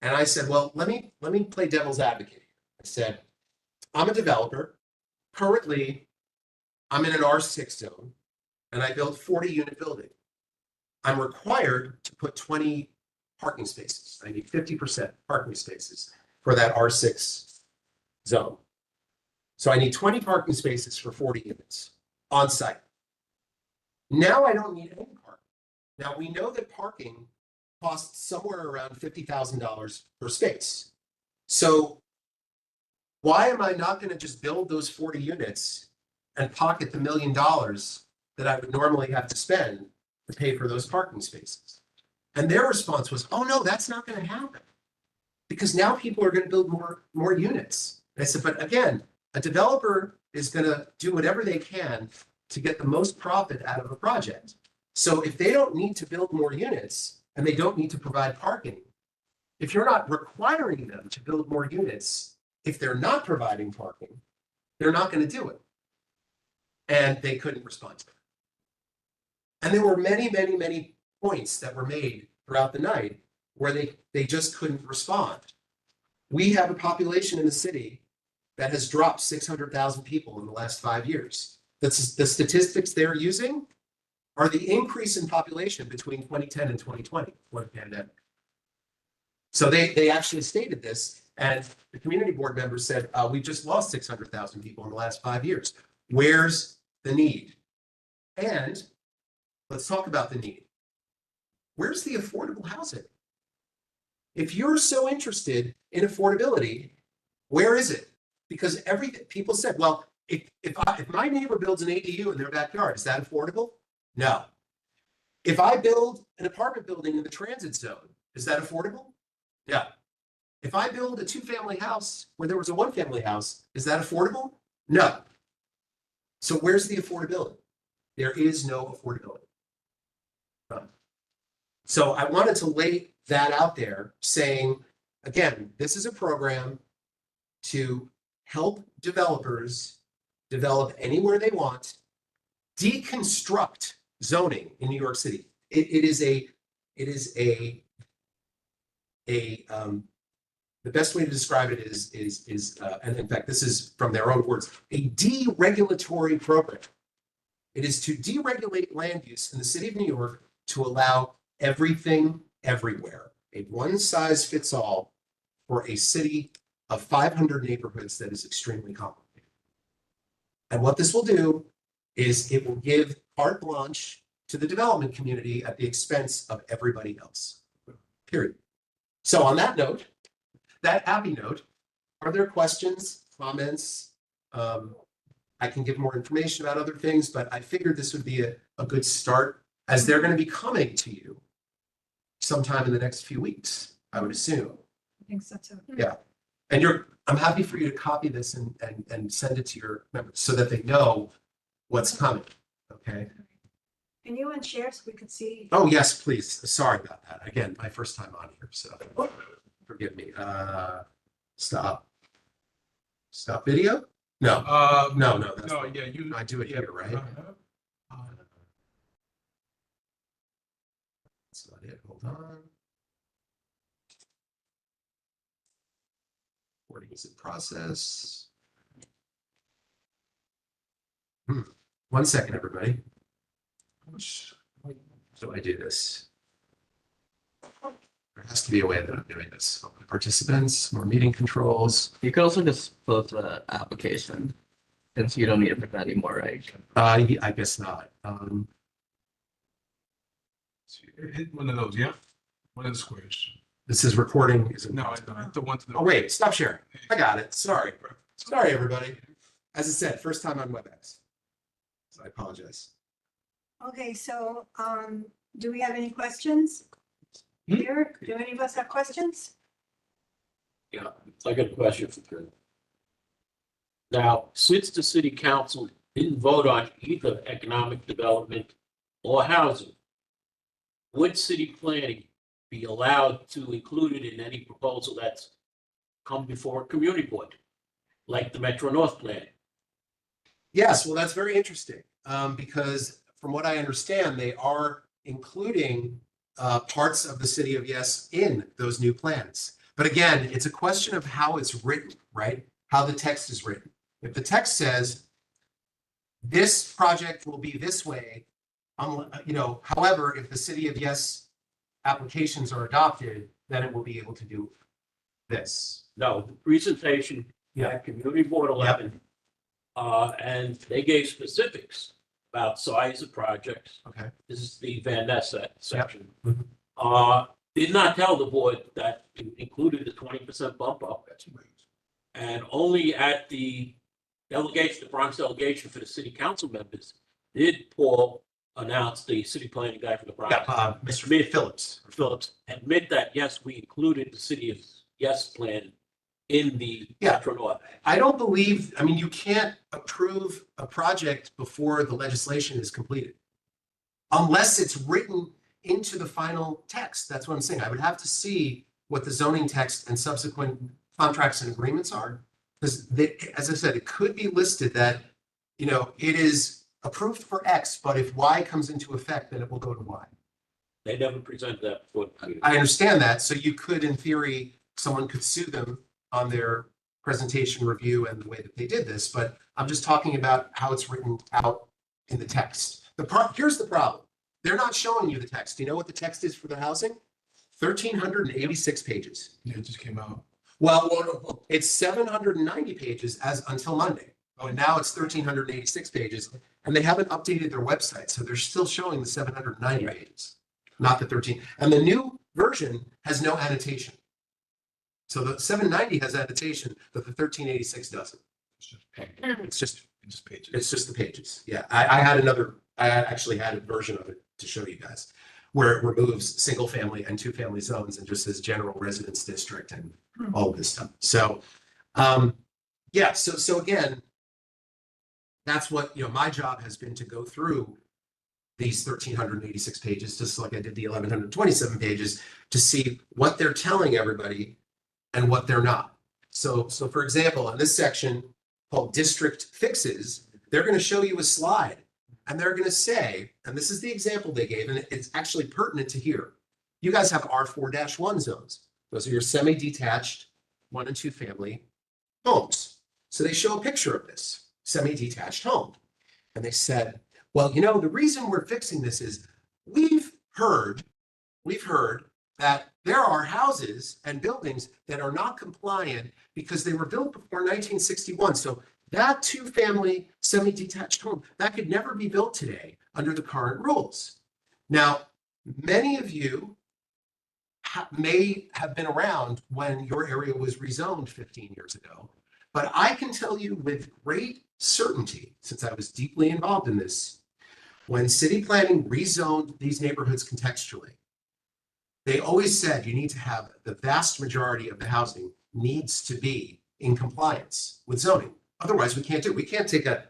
And I said, well, let me play devil's advocate here. I said, I'm a developer. Currently, I'm in an R6 zone and I built 40-unit building. I'm required to put 20 parking spaces. I need 50% parking spaces for that R6 zone. So I need 20 parking spaces for 40 units on site. Now I don't need any parking. Now we know that parking costs somewhere around $50,000 per space. So why am I not going to just build those 40 units and pocket the $1 million that I would normally have to spend to pay for those parking spaces? And their response was, oh no, that's not going to happen because now people are going to build more units. And I said, but again, a developer is going to do whatever they can to get the most profit out of a project. So if they don't need to build more units and they don't need to provide parking, if you're not requiring them to build more units, if they're not providing parking, they're not going to do it. And they couldn't respond to it. And there were many, many, many points that were made throughout the night where they just couldn't respond. We have a population in the city that has dropped 600,000 people in the last 5 years. The statistics they're using are the increase in population between 2010 and 2020, before the pandemic. So they actually stated this, and the community board members said, we just lost 600,000 people in the last 5 years. Where's the need? And let's talk about the need. Where's the affordable housing? If you're so interested in affordability, where is it? Because people said, well, if my neighbor builds an ADU in their backyard, is that affordable? No. If I build an apartment building in the transit zone, is that affordable? Yeah. If I build a 2-family house where there was a 1-family house, is that affordable? No. So where's the affordability? There is no affordability. So I wanted to lay that out there saying, again, this is a program to help developers develop anywhere they want, deconstruct zoning in New York City. The best way to describe it is, and in fact, this is from their own words, a deregulatory program. It is to deregulate land use in the city of New York to allow everything everywhere, a one-size-fits-all for a city of 500 neighborhoods that is extremely complicated. And what this will do is it will give carte blanche to the development community at the expense of everybody else, period. So on that note, that happy note, are there questions, comments? I can give more information about other things, but I figured this would be a good start as they're going to be coming to you sometime in the next few weeks, I would assume. I think so too. Yeah. And I'm happy for you to copy this and send it to your members so that they know what's coming, okay? Can you unshare so we could see? Oh, yes, please. Sorry about that. Again, my first time on here, so forgive me. Stop. Stop video? No, no, that's No, fine. yeah, you. I do it yeah, here, right? uh-huh. That's not it. Hold on. Recording is in process. 1 second, everybody. So I do this. There has to be a way that I'm doing this. Participants, more meeting controls. You could also just close the application since you don't need it for that anymore, right? I guess not. Hit one of those, yeah? One of the squares. This is recording. Is it? No, I hit the one to the. Oh, wait, stop sharing. I got it. Sorry. Sorry, everybody. As I said, first time on WebEx. So I apologize. Okay, so, do we have any questions? Here, do any of us have questions? Yeah, I got a question for you. Now, since the city council didn't vote on either economic development or housing, would city planning be allowed to include it in any proposal that's come before a community board, like the Metro North plan? Yes, well, that's very interesting, because from what I understand, they are including parts of the city of Yes in those new plans. But again, it's a question of how it's written, right? How the text is written. If the text says, this project will be this way, however, if the city of Yes applications are adopted, then it will be able to do this. No, the presentation at Community Board 11, and they gave specifics about size of projects. Okay. This is the Van Ness section. Mhm. Did not tell the board that it included the 20% bump up. And only at the delegation, the Bronx delegation for the city council members, did Paul announce, the city planning guy from the Bronx, Yeah, Mr. Phillips. Phillips, admit that, yes, we included the city of Yes plan in the Yeah. Metro North. I don't believe, I mean, you can't approve a project before the legislation is completed. Unless it's written into the final text. That's what I'm saying. I would have to see what the zoning text and subsequent contracts and agreements are. Because as I said, it could be listed that, it is approved for X, but if Y comes into effect, then it will go to Y. They never presented that before the community. I understand that. So you could, in theory, someone could sue them on their presentation review and the way that they did this, but I'm just talking about how it's written out in the text. Here's the problem. They're not showing you the text. Do you know what the text is for the housing? 1,386 pages. Yeah, it just came out. Well, it's 790 pages until Monday. And now it's 1,386 pages, and they haven't updated their website, so they're still showing the 790 pages, not the 13. And the new version has no annotation. So the 790 has annotation, but the 1386 doesn't. It's just pages. It's just the pages. Yeah, I actually had a version of it to show you guys, where it removes single family and two family zones and just says general residence district and all this stuff. So, yeah, so again, that's what, my job has been, to go through these 1,386 pages, just like I did the 1,127 pages, to see what they're telling everybody and what they're not. So for example, in this section called district fixes, they're going to show you a slide and they're going to say, and this is the example they gave, and it's actually pertinent to here. You guys have R4-1 zones. Those are your semi-detached 1 and 2 family homes. So they show a picture of this semi-detached home. And they said, well, the reason we're fixing this is we've heard that there are houses and buildings that are not compliant because they were built before 1961. So that 2-family semi-detached home, that could never be built today under the current rules. Now, many of you may have been around when your area was rezoned 15 years ago, but I can tell you with great certainty, since I was deeply involved in this, when city planning rezoned these neighborhoods contextually, they always said you need to have the vast majority of the housing needs to be in compliance with zoning. Otherwise, we can't do it. We can't take a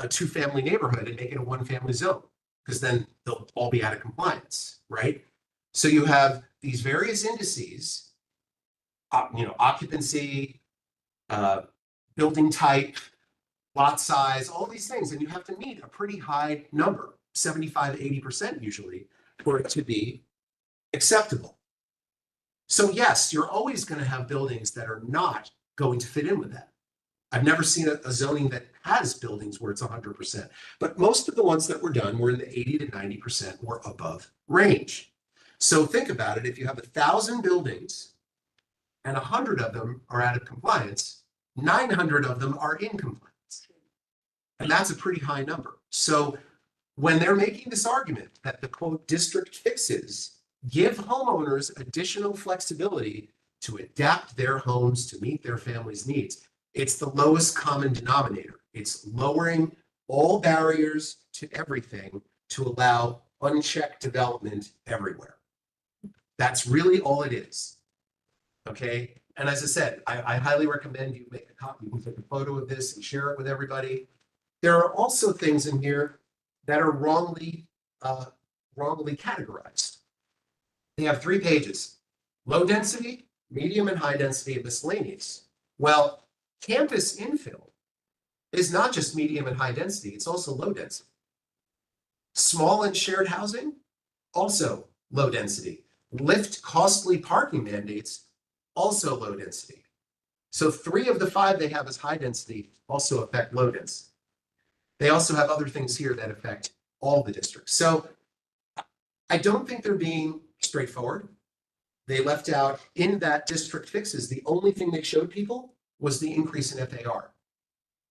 two-family neighborhood and make it a one-family zone, because then they'll all be out of compliance, right? So you have these various indices, occupancy, building type, lot size, all these things, and you have to meet a pretty high number, 75, 80% usually, for it to be acceptable. So yes, you're always going to have buildings that are not going to fit in with that. I've never seen a zoning that has buildings where it's 100%, but most of the ones that were done were in the 80 to 90% or above range. So think about it. If you have 1,000 buildings and 100 of them are out of compliance, 900 of them are in compliance. And that's a pretty high number. So when they're making this argument that the quote district fixes give homeowners additional flexibility to adapt their homes to meet their family's needs, it's the lowest common denominator. It's lowering all barriers to everything to allow unchecked development everywhere. That's really all it is. Okay. And as I said, I highly recommend you make a copy. You can take a photo of this and share it with everybody. There are also things in here that are wrongly categorized. They have 3 pages: low density, medium and high density, and miscellaneous. Well, campus infill is not just medium and high density, it's also low density. Small and shared housing, also low density. Lift costly parking mandates, also low density. So 3 of the 5 they have as high density also affect low density. They also have other things here that affect all the districts. So I don't think they're being straightforward. They left out in that district fixes, the only thing they showed people was the increase in FAR.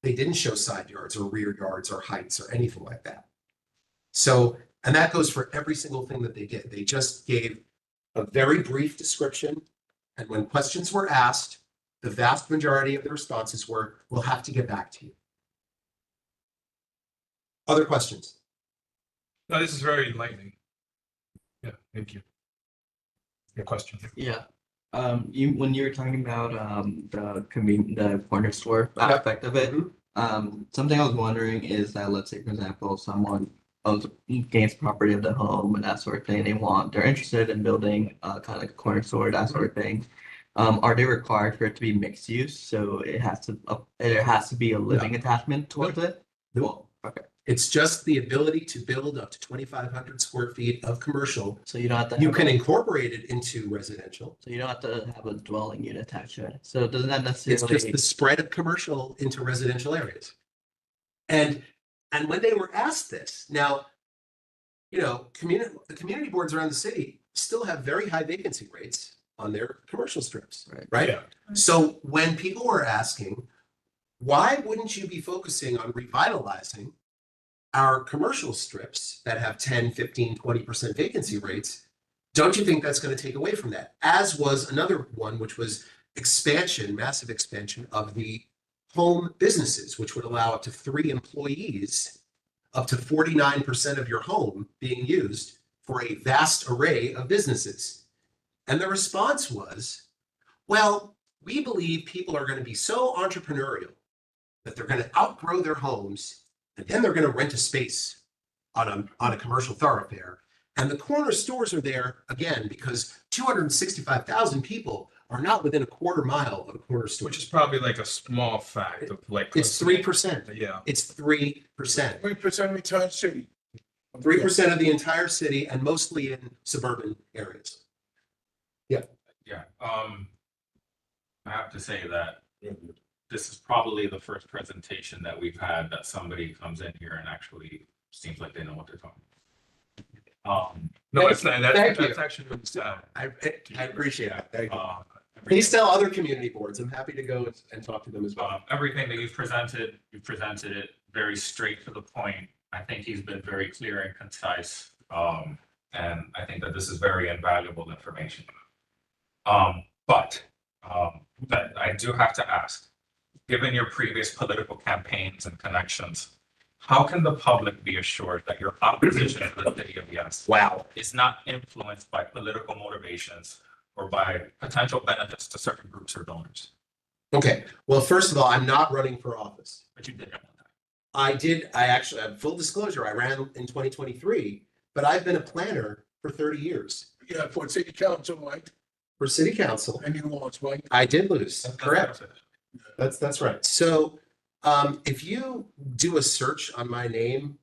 They didn't show side yards or rear yards or heights or anything like that. So, and that goes for every single thing that they did. They just gave a very brief description. And when questions were asked, the vast majority of the responses were, we'll have to get back to you. Other questions? No, this is very enlightening. Yeah, thank you. Your question. Yeah. When you were talking about the corner store aspect of it, something I was wondering is that, let's say, for example, someone gains property of the home and that sort of thing. They're interested in building kind of like a corner store, that sort of thing. Are they required for it to be mixed use? So it has to be a living attachment towards it? No. Well, okay. It's just the ability to build up to 2,500 square feet of commercial. So you don't have to You have can incorporate it into residential. so you don't have to have a dwelling unit attached to it. So doesn't that It's necessarily just the spread of commercial into residential areas. And when they were asked this, now, the community boards around the city still have very high vacancy rates on their commercial strips, right? Yeah. So when people were asking, why wouldn't you be focusing on revitalizing our commercial strips that have 10, 15, 20% vacancy rates? Don't you think that's going to take away from that? As was another one, which was expansion, massive expansion of the home businesses, which would allow up to 3 employees, up to 49% of your home being used for a vast array of businesses. And the response was, well, we believe people are going to be so entrepreneurial that they're going to outgrow their homes, and then they're going to rent a space on a commercial thoroughfare. And the corner stores are there, again, because 265,000 people are not within a quarter mile of a corner store. Which is probably like a small fact of like. It's 3%. Yeah. It's 3%. 3% of the entire city. 3% of the entire city, and mostly in suburban areas. Yeah, I have to say that this is probably the first presentation that we've had that somebody comes in here and actually seems like they know what they're talking about. No, it's not. Thank you. That's actually really sad. I appreciate it. Thank you. Everything- Please tell other community boards. I'm happy to go and talk to them as well. Everything that you've presented it very straight to the point. I think he's been very clear and concise. And I think that this is very invaluable information. But I do have to ask, given your previous political campaigns and connections, how can the public be assured that your opposition to the city of Yes Wow. is not influenced by political motivations or by potential benefits to certain groups or donors. Okay, well, first of all, I'm not running for office. But you did at one time. I actually have full disclosure, I ran in 2023, but I've been a planner for 30 years Yeah, for city council, Mike, for city council. and you lost, Mike. I did lose, That's correct. it. That's right. So, if you do a search on my name,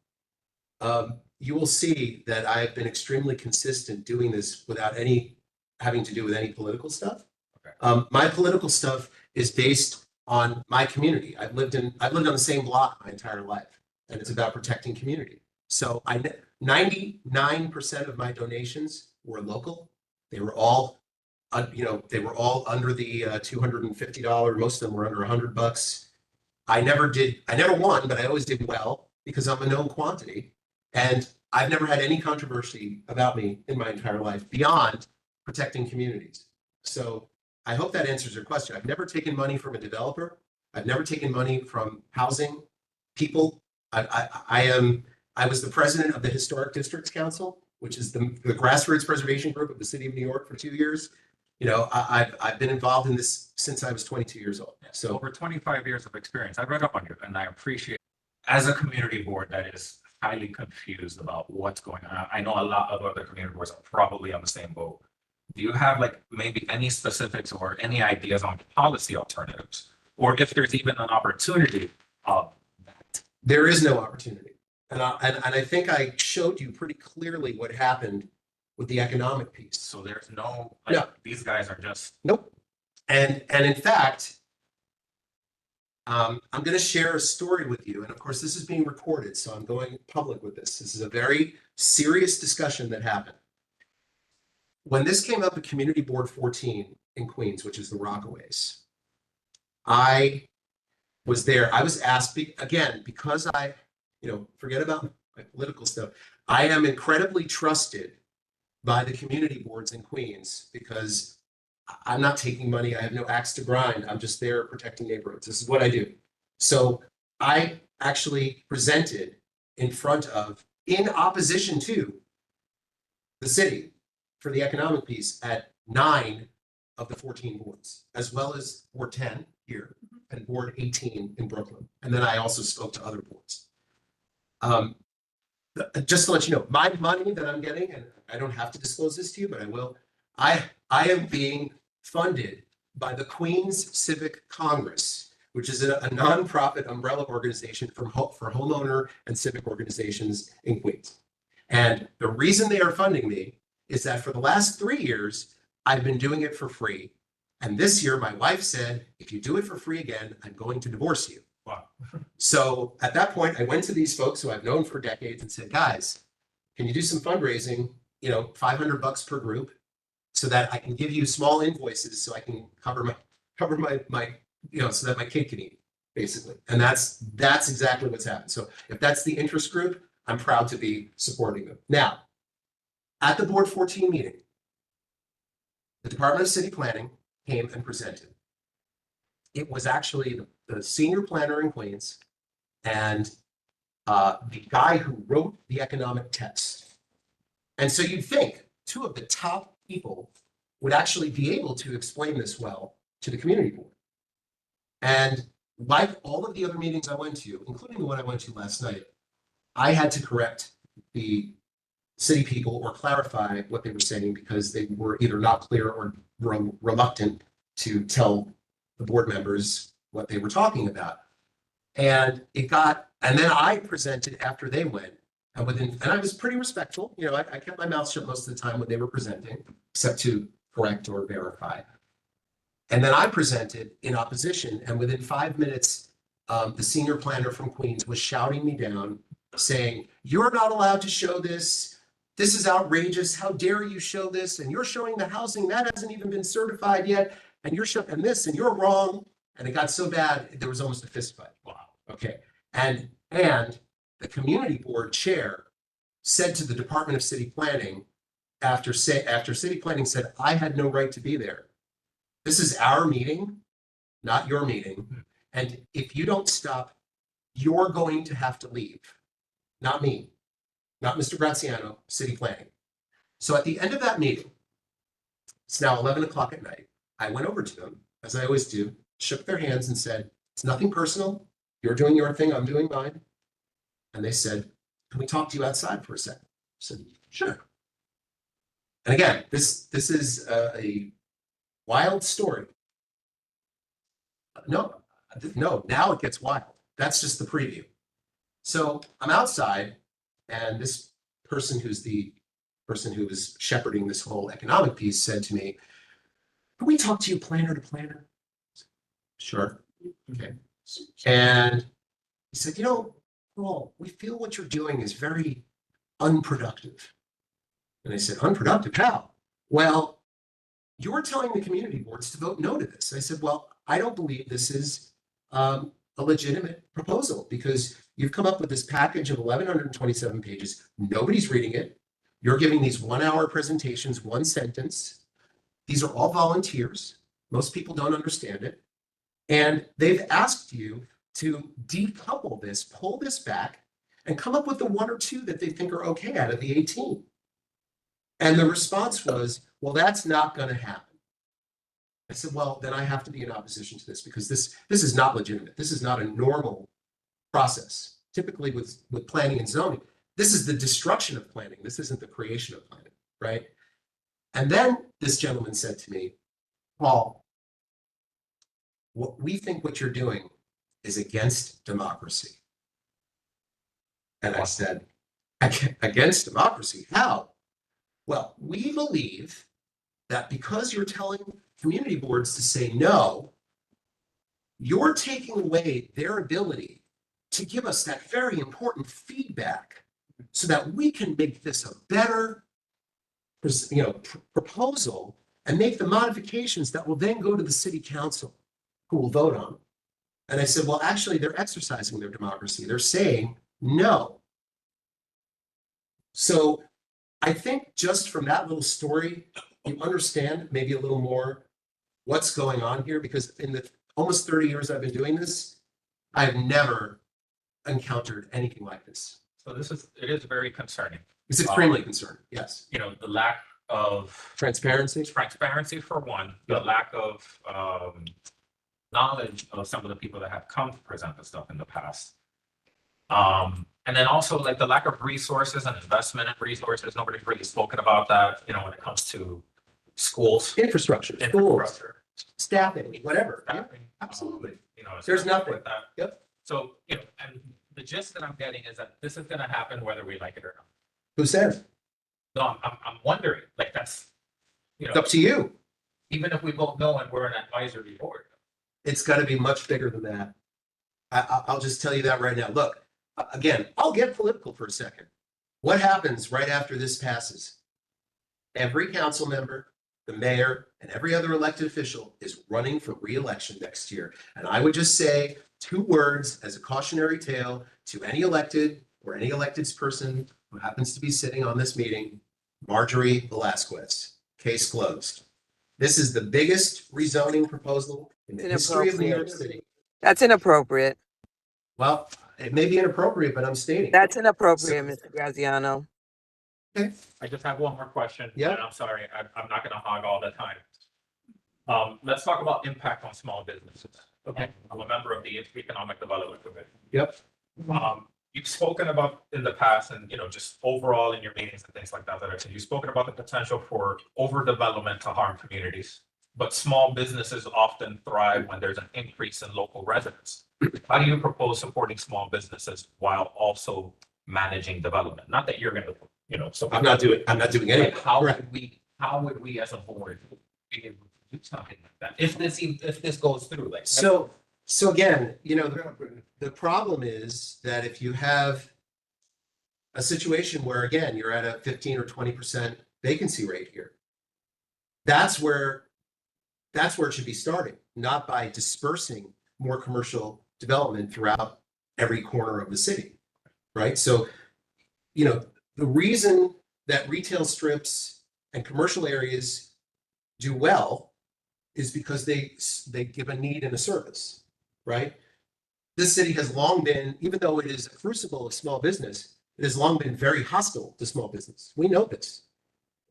you will see that I've been extremely consistent doing this without any having to do with any political stuff. Okay. My political stuff is based on my community. I've lived on the same block my entire life, and it's about protecting community. So 99% of my donations were local. They were all, they were all under the $250. Most of them were under $100. I never won, but I always did well because I'm a known quantity. And I've never had any controversy about me in my entire life beyond protecting communities. So I hope that answers your question. I've never taken money from a developer. I've never taken money from housing people. I was the president of the Historic Districts Council, which is the grassroots preservation group of the city of New York for 2 years. I've been involved in this since I was 22 years old. So Over 25 years of experience. I read up on you and I appreciate, as a community board that is highly confused about what's going on. I know a lot of other community boards are probably on the same boat. Do you have like maybe any specifics or any ideas on policy alternatives? Or if there's even an opportunity of that? there is no opportunity. And I think I showed you pretty clearly what happened with the economic piece. So there's no, No. like, these guys are just, Nope. And in fact, I'm going to share a story with you. And of course, this is being recorded, so I'm going public with this. This is a very serious discussion that happened. When this came up at Community Board 14 in Queens, which is the Rockaways, I was there. I was asked, again, because forget about my political stuff. I am incredibly trusted by the community boards in Queens because I'm not taking money. I have no axe to grind. I'm just there protecting neighborhoods. This is what I do. So I actually presented in opposition to the city for the economic piece at 9 of the 14 boards, as well as Board 10 here and Board 18 in Brooklyn. And then I also spoke to other boards. Just to let you know, my money that I'm getting, and I don't have to disclose this to you, but I will. I am being funded by the Queens Civic Congress, which is a nonprofit umbrella organization for homeowner and civic organizations in Queens. And the reason they are funding me is that for the last 3 years, I've been doing it for free. And this year, my wife said, if you do it for free again, I'm going to divorce you. wow. So at that point, I went to these folks who I've known for decades and said, guys, can you do some fundraising, $500 per group so that I can give you small invoices so I can cover my, so that my kid can eat, basically. And that's exactly what's happened. So if that's the interest group, I'm proud to be supporting them. Now, at the Board 14 meeting, the Department of City Planning came and presented. It was actually the senior planner in Queens and the guy who wrote the economic text. And so you'd think 2 of the top people would actually be able to explain this well to the community board. And like all of the other meetings I went to, including the one I went to last night, I had to correct the city people or clarify what they were saying because they were either not clear or reluctant to tell the board members what they were talking about. And then I presented after they went, and I was pretty respectful. I kept my mouth shut most of the time when they were presenting, except to correct or verify. And then I presented in opposition, and within 5 minutes, the senior planner from Queens was shouting me down, saying, "You're not allowed to show this. This is outrageous. How dare you show this? And you're showing the housing that hasn't even been certified yet. And you're showing this, and you're wrong." And it got so bad, there was almost a fist fight. Wow. Okay. And the community board chair said to the Department of City Planning, after City Planning said, I had no right to be there. This is our meeting, not your meeting. And if you don't stop, you're going to have to leave. Not me, not Mr. Graziano, City Planning. So at the end of that meeting, It's now 11 o'clock at night. I went over to them, as I always do, shook their hands and said, it's nothing personal. You're doing your thing, I'm doing mine. And they said, can we talk to you outside for a second? I said, sure. And again, this is a wild story. No, now it gets wild. That's just the preview. So I'm outside, and this person who's the person who was shepherding this whole economic piece said to me, can we talk to you planner to planner? Sure. Okay. And he said, Paul, we feel what you're doing is very unproductive. And I said, unproductive? How? Well, you're telling the community boards to vote no to this. I said, well, I don't believe this is a legitimate proposal because you've come up with this package of 1,127 pages. Nobody's reading it. You're giving these 1-hour presentations, one sentence. These are all volunteers. Most people don't understand it. And they've asked you to decouple this, pull this back, and come up with the 1 or 2 that they think are okay out of the 18. And the response was, well, that's not going to happen. I said, well, then I have to be in opposition to this because this is not legitimate. This is not a normal process. Typically with planning and zoning, this is the destruction of planning. This isn't the creation of planning, right? And then this gentleman said to me, Paul, we think what you're doing is against democracy. And I said, against democracy? How? Well, we believe that because you're telling community boards to say no, you're taking away their ability to give us that very important feedback so that we can make this a better proposal and make the modifications that will then go to the city council who will vote on. And I said, well, actually, they're exercising their democracy. They're saying no. So I think just from that little story, you understand maybe a little more what's going on here, because in the almost 30 years I've been doing this, I've never encountered anything like this. So it is very concerning. It's extremely concerning, yes. The lack of Transparency? transparency for one, the lack of knowledge of some of the people that have come to present this stuff in the past. And then also like the lack of resources and investment in resources. Nobody's really spoken about that, when it comes to schools. Infrastructure, schools, Infrastructure, staffing, whatever. Yeah, staffing, absolutely. there's There's nothing. with that. Yep. So, and the gist that I'm getting is that this is gonna happen whether we like it or not. Who said? So I'm wondering, like that's, It's up to you. even if we both know and we're an advisory board. It's got to be much bigger than that. I'll just tell you that right now. Look, again, I'll get political for a second. What happens right after this passes? Every council member, the mayor, and every other elected official is running for re-election next year. And I would just say 2 words as a cautionary tale to any elected or any elected person who happens to be sitting on this meeting: Marjorie Velasquez, case closed. This is the biggest rezoning proposal in the history of New York City. That's inappropriate. Well, it may be inappropriate, but I'm stating. That's inappropriate, Mr. Graziano. I just have one more question. Yeah. And I'm sorry, I'm not gonna hog all the time. Let's talk about impact on small businesses. Okay. I'm a member of the Economic Development Committee. Yep. You've spoken about in the past and, just overall in your meetings and things like that, you've spoken about the potential for overdevelopment to harm communities. But small businesses often thrive when there's an increase in local residents. How do you propose supporting small businesses while also managing development? Not that you're gonna, so. I'm not doing anything. Like, how would we as a board be able to do something like that? If this goes through, like. So again, the problem is that if you have a situation where, again, you're at a 15 or 20% vacancy rate here, that's where it should be starting, not by dispersing more commercial development throughout every corner of the city, right? So, the reason that retail strips and commercial areas do well is because they give a need and a service, right? This city has long been, even though it is a crucible of small business, it has long been very hostile to small business. We know this.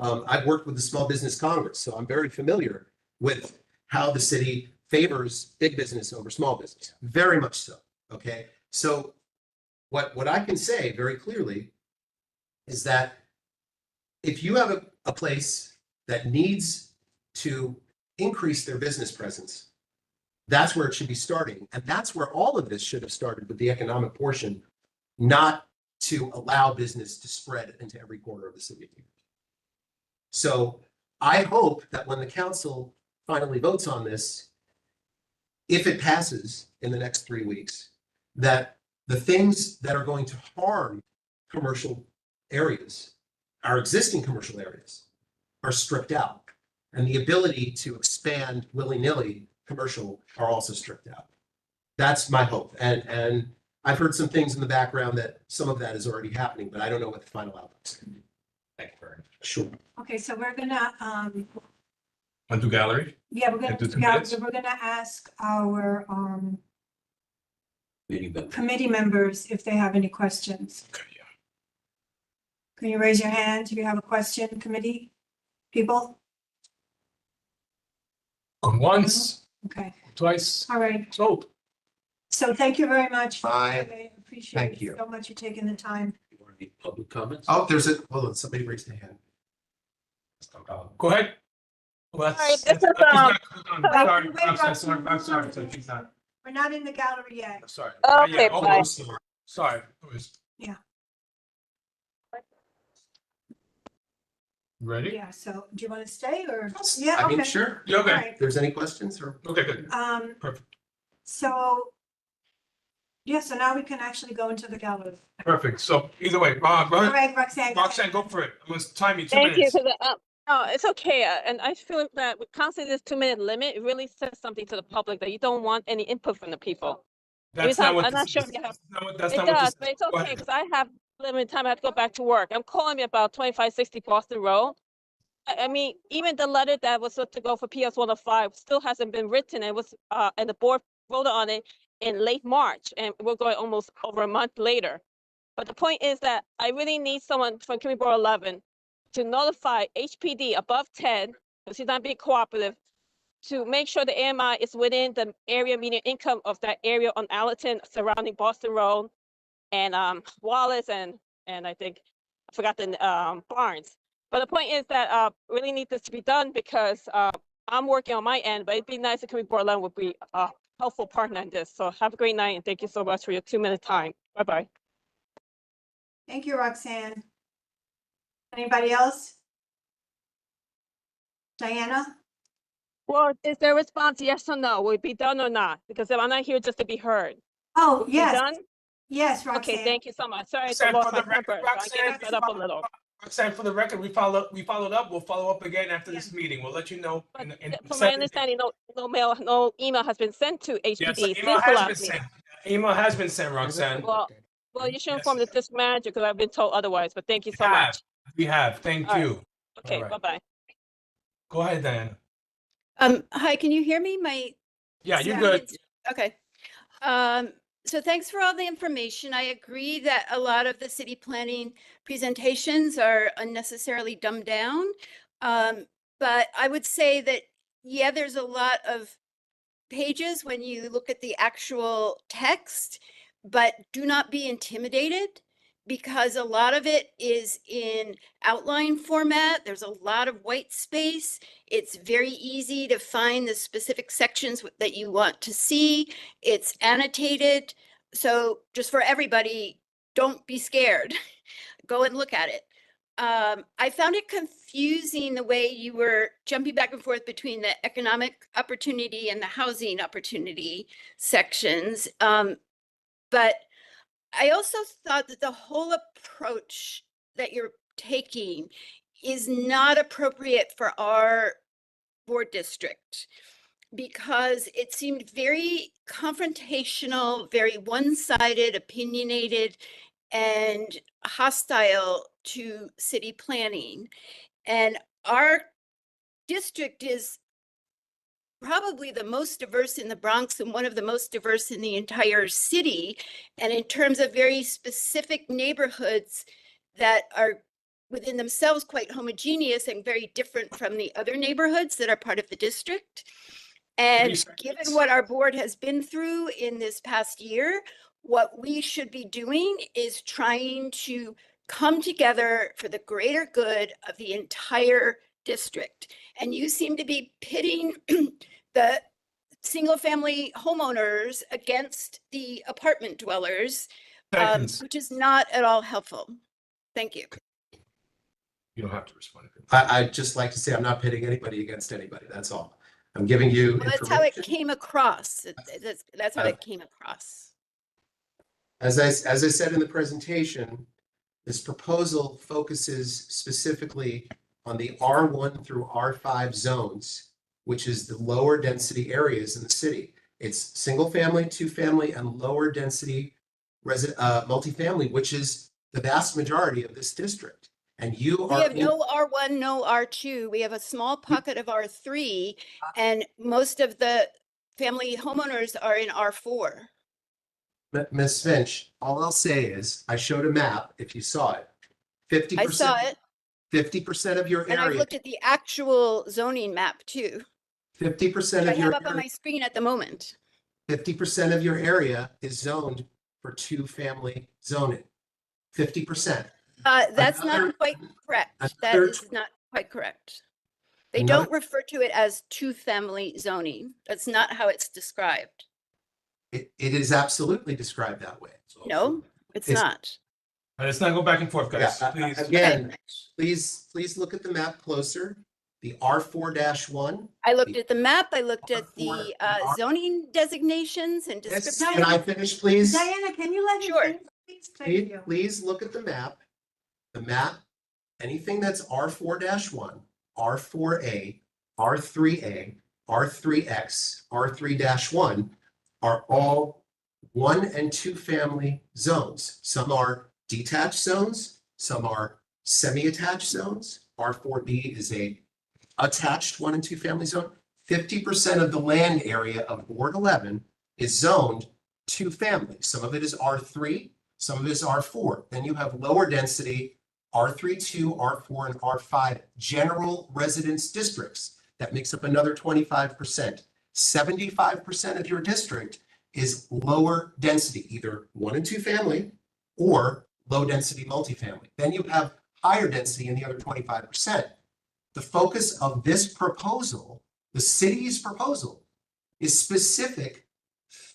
I've worked with the Small Business Congress, so I'm very familiar with how the city favors big business over small business, very much so. Okay, so what I can say very clearly is that if you have a place that needs to increase their business presence, that's where it should be starting. And that's where all of this should have started with the economic portion, not to allow business to spread into every corner of the city. So I hope that when the council finally votes on this, if it passes in the next 3 weeks, that the things that are going to harm commercial areas, our existing commercial areas, are stripped out. And the ability to expand willy-nilly commercial are also stripped out. That's my hope. And I've heard some things in the background that some of that is already happening, but I don't know what the final outcome's going to be. Thank you very much. Sure. Okay, so we're gonna, Onto gallery. yeah, we're And do 2 gonna, minutes? we're gonna ask our, Meeting member. committee members if they have any questions. Okay, yeah. Can you raise your hand if you have a question, committee people? Going once, Okay, twice, all right. so. So thank you very much. Bye. I appreciate Thank it you. so much you taking the time. You want any public comments? Oh, hold on, somebody raised their hand. Go ahead. Well, Sorry, this that's- is, that's not- Sorry, wait, I'm wait, sorry, wait. I'm sorry, so she's not, We're not in the gallery yet. I'm sorry. Okay, Yeah, bye. almost. Sorry. It was- Yeah. Ready? Yeah, so do you want to stay or? I Yeah, mean, okay. sure. You All okay? right. If there's any questions or. Okay, good. Perfect. So, yeah, so now we can actually go into the gallery. Perfect. So either way, go All ahead. right, Roxanne. go Roxanne, ahead. go for it. I'm gonna time you 2 Thank you minutes. for the, no, it's okay. And I feel that with constantly this 2-minute limit, it really says something to the public that you don't want any input from the people. That's I'm not what not this sure is. if you have- That's It not what this does, is. but it's Go okay, ahead. because I have limited time. I have to go back to work. I'm calling me about 2560 Boston Road. I mean, even the letter that was supposed to go for PS 105 still hasn't been written. It was, and the board voted on it in late March, and we're going almost over a month later. But the point is that I really need someone from Community Board 11 to notify HPD above 10, because he's not being cooperative, to make sure the AMI is within the area median income of that area on Allerton surrounding Boston Road and Wallace and I think I forgot the Barnes. But the point is that really need this to be done because I'm working on my end, but it'd be nice if Community Board 11 would be a helpful partner in this. So have a great night and thank you so much for your 2-minute time. Bye-bye. Thank you, Roxanne. Anybody else? Diana? Well, is there a response, yes or no? Will it be done or not? Because I'm not here just to be heard. Oh, Will it be yes, done? yes, Okay, Roxanne. thank you so much. Sorry to Roxanne, lose for my the record, temper. So I'm getting Roxanne, fed up a little. Roxanne, for the record, we followed up. We'll follow up again after this meeting. We'll let you know. But in from my second- understanding, no email has been sent to Yes, HPD the email since the has been last sent. meeting. Email has been sent, Roxanne. Well, you should Yes. inform the district manager because I've been told otherwise, but thank you We so have. much. We have. Thank All right. you. Okay, right. bye-bye. Go ahead, Diana. Hi, can you hear me? Yeah, you're good. Okay. So thanks for all the information. I agree that a lot of the city planning presentations are unnecessarily dumbed down. But I would say that, yeah, there's a lot of pages when you look at the actual text, but do not be intimidated because a lot of it is in outline format. There's a lot of white space. It's very easy to find the specific sections that you want to see. It's annotated. So just for everybody, don't be scared. Go and look at it. I found it confusing the way you were jumping back and forth between the economic opportunity and the housing opportunity sections. But I also thought that the whole approach that you're taking is not appropriate for our board district because it seemed very confrontational, very one-sided, opinionated, and hostile to city planning. And our district is probably the most diverse in the Bronx and one of the most diverse in the entire city. And in terms of very specific neighborhoods that are within themselves quite homogeneous and very different from the other neighborhoods that are part of the district. And given what our board has been through in this past year, what we should be doing is trying to come together for the greater good of the entire district. And you seem to be pitting the single-family homeowners against the apartment dwellers, Seconds. which is not at all helpful. Thank you. You don't have to respond. I'd just like to say I'm not pitting anybody against anybody. That's all. I'm giving you Well, that's how it information. came across. That's how it came across. As I said in the presentation, this proposal focuses specifically on the R1 through R5 zones, which is the lower density areas in the city. It's single family, two family, and lower density multifamily, which is the vast majority of this district. And you We are have no R1, no R2. We have a small pocket of R3, and most of the family homeowners are in R4. Ms. Finch, all I'll say is I showed a map, if you saw it. 50%. I saw it, 50% of your and I area, looked at the actual zoning map too, 50% which of I your have up on area, my screen at the moment. 50% of your area is zoned for two-family zoning. 50%. That's Another- not quite correct. That another is not quite correct. They Another- don't refer to it as two-family zoning. That's not how it's described. It is absolutely described that way. No, it's It's- not. Let's not go back and forth, guys. Yeah, Please. again, please look at the map closer. The R4-1. I looked at the map, I looked at R4 the R- zoning designations and Yes, descriptions. can I finish, please? Diana, can you let me Sure. finish, please? Thank you. Please look at the map. The map, anything that's R4-1, R4A, R3A, R3X, R3-1 are all 1 and 2 family zones. Some are detached zones, some are semi-attached zones. R4B is a attached 1 and 2 family zone. 50% of the land area of Ward 11 is zoned 2 family. Some of it is R3, some of it is R4. Then you have lower density R32, R4, and R5 general residence districts. That makes up another 25%. 75% of your district is lower density, either 1 and 2 family or low density multifamily. Then you have higher density in the other 25%. The focus of this proposal, the city's proposal, is specific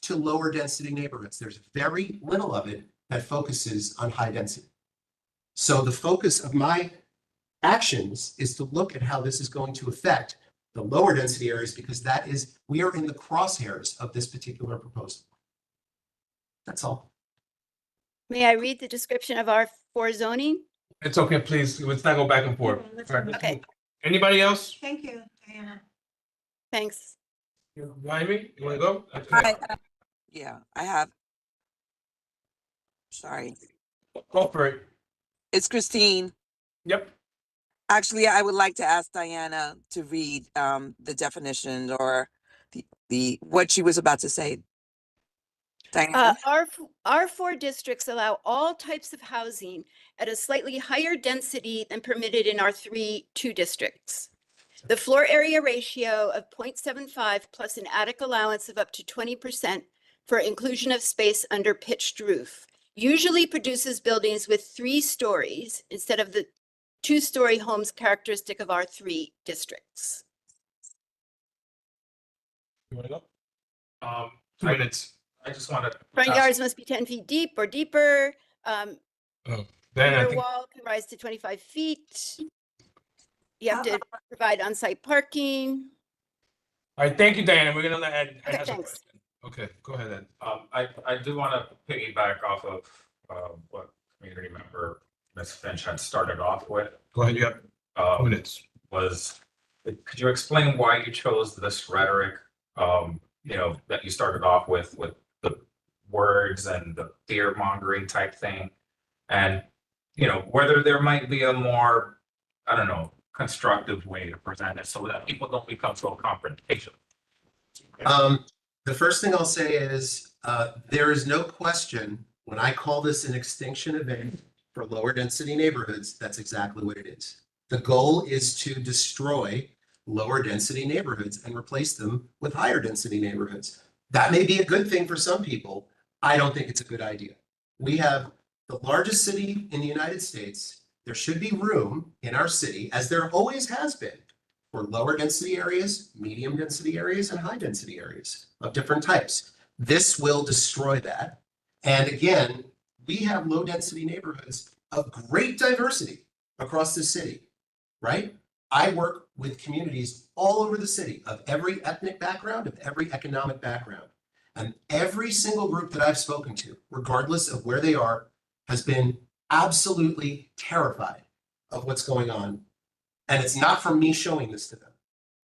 to lower density neighborhoods. There's very little of it that focuses on high density. So the focus of my actions is to look at how this is going to affect the lower density areas, because we are in the crosshairs of this particular proposal. That's all. May I read the description of R4 zoning? It's okay, please. Let's not go back and forth. Let's All right. move Okay. on. Anybody else? Thank you, Diana. Thanks. Jaime, you want to go? Yeah, I have. Sorry. Go for it. It's Christine. Yep. Actually, I would like to ask Diana to read the definition or the what she was about to say. Diana? R4 districts allow all types of housing at a slightly higher density than permitted in R3-2 districts. The floor area ratio of 0.75 plus an attic allowance of up to 20% for inclusion of space under pitched roof usually produces buildings with 3 stories instead of the 2-story homes characteristic of R3 districts. You want to go? 2 minutes. I just want to. Front yards must be 10 feet deep or deeper. Then I Rear think, wall can rise to 25 feet. You have to provide on-site parking. all right, thank you, Diana. We're going to let Ed. Okay, ask a thanks. question. Okay, go ahead, Ed. I do want to piggyback off of what community member Ms. Finch had started off with. Go ahead, you have 2 uh, minutes. Could you explain why you chose this rhetoric, that you started off with the words and the fear mongering type thing? And, whether there might be a more, I don't know, constructive way to present it so that people don't become so confrontational. The first thing I'll say is there is no question when I call this an extinction event for lower density neighborhoods, that's exactly what it is. The goal is to destroy lower density neighborhoods and replace them with higher density neighborhoods. That may be a good thing for some people. I don't think it's a good idea. We have the largest city in the United States. There should be room in our city, as there always has been, for lower density areas, medium density areas, and high density areas of different types. This will destroy that. And again, we have low density neighborhoods of great diversity across the city, right? I work with communities all over the city of every ethnic background, of every economic background. And every single group that I've spoken to, regardless of where they are, has been absolutely terrified of what's going on. And it's not from me showing this to them.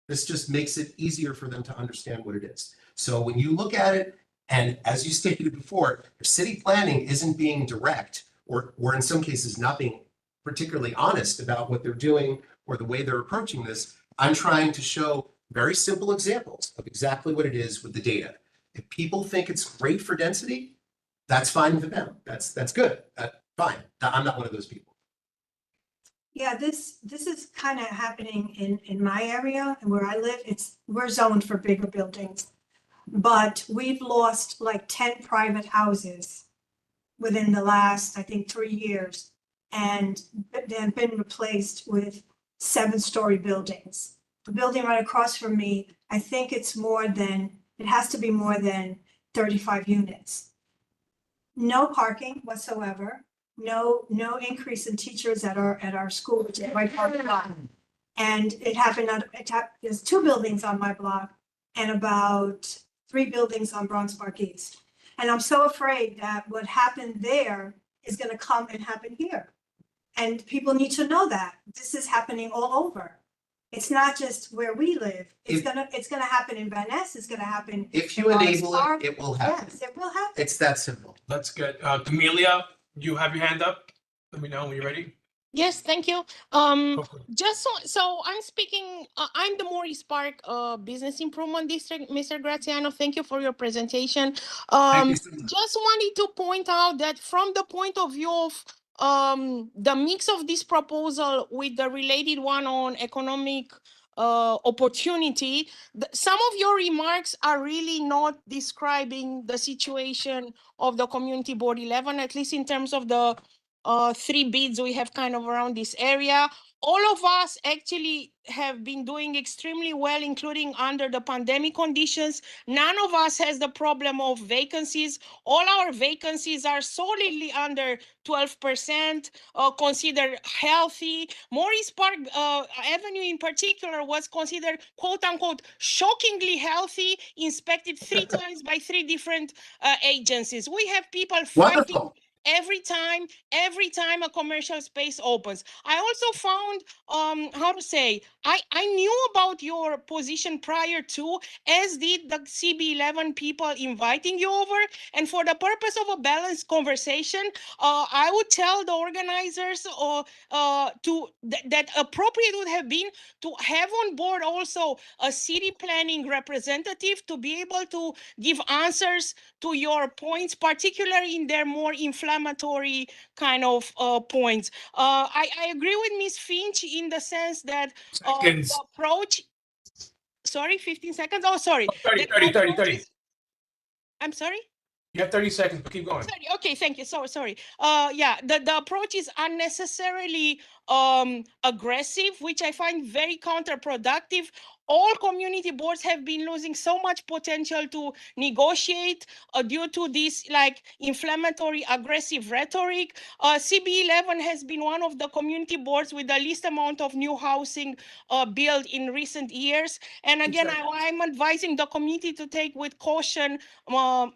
This just makes it easier for them to understand what it is. So when you look at it, and as you stated before, if city planning isn't being direct, or in some cases not being particularly honest about what they're doing or the way they're approaching this, I'm trying to show very simple examples of exactly what it is with the data. If people think it's great for density, that's fine with them. That's good. Fine. I'm not one of those people. Yeah, this is kind of happening in my area and where I live. We're zoned for bigger buildings, but we've lost like 10 private houses within the last, I think, 3 years, and they have been replaced with 7-story buildings. The building right across from me, I think it has to be more than 35 units. No parking whatsoever. No increase in teachers at our school, which is right parking lot. And it happened there's 2 buildings on my block and about 3 buildings on Bronx Park East. And I'm so afraid that what happened there is going to come and happen here. And people need to know that this is happening all over. It's not just where we live. It's gonna happen in Van Ness. It's gonna happen. If you in Morris enable Park. it, it will happen. Yes, it will happen. It's that simple. Let's get, Camelia, you have your hand up? Let me know when you're ready. Yes, thank you. Go for it. Just so I'm speaking, I'm the Morris Park Business Improvement District, Mr. Graziano. Thank you for your presentation. Thank you so much. Just wanted to point out that from the point of view of the mix of this proposal with the related one on economic opportunity, some of your remarks are really not describing the situation of the Community Board 11, at least in terms of the 3 bids we have kind of around this area. All of us actually have been doing extremely well, including under the pandemic conditions. None of us has the problem of vacancies. All our vacancies are solidly under 12%, considered healthy. Morris Park Avenue in particular was considered quote unquote shockingly healthy, inspected 3 times by 3 different agencies. We have people fighting. Wonderful. Every time a commercial space opens. I also found, I knew about your position prior to, as did the CB11 people inviting you over. And for the purpose of a balanced conversation, I would tell the organizers that appropriate would have been to have on board also a city planning representative to be able to give answers to your points, particularly in their more inflammatory kind of points. I agree with Ms. Finch in the sense that Seconds. the approach, sorry, 15 seconds? Oh, sorry. 30, The 30, 30, approach 30. is- I'm sorry? You have 30 seconds, but keep going. Sorry, okay, thank you. Sorry. Yeah, the approach is unnecessarily aggressive, which I find very counterproductive. All community boards have been losing so much potential to negotiate due to this like inflammatory, aggressive rhetoric. CB11 has been one of the community boards with the least amount of new housing built in recent years. And again, I'm advising the community to take with caution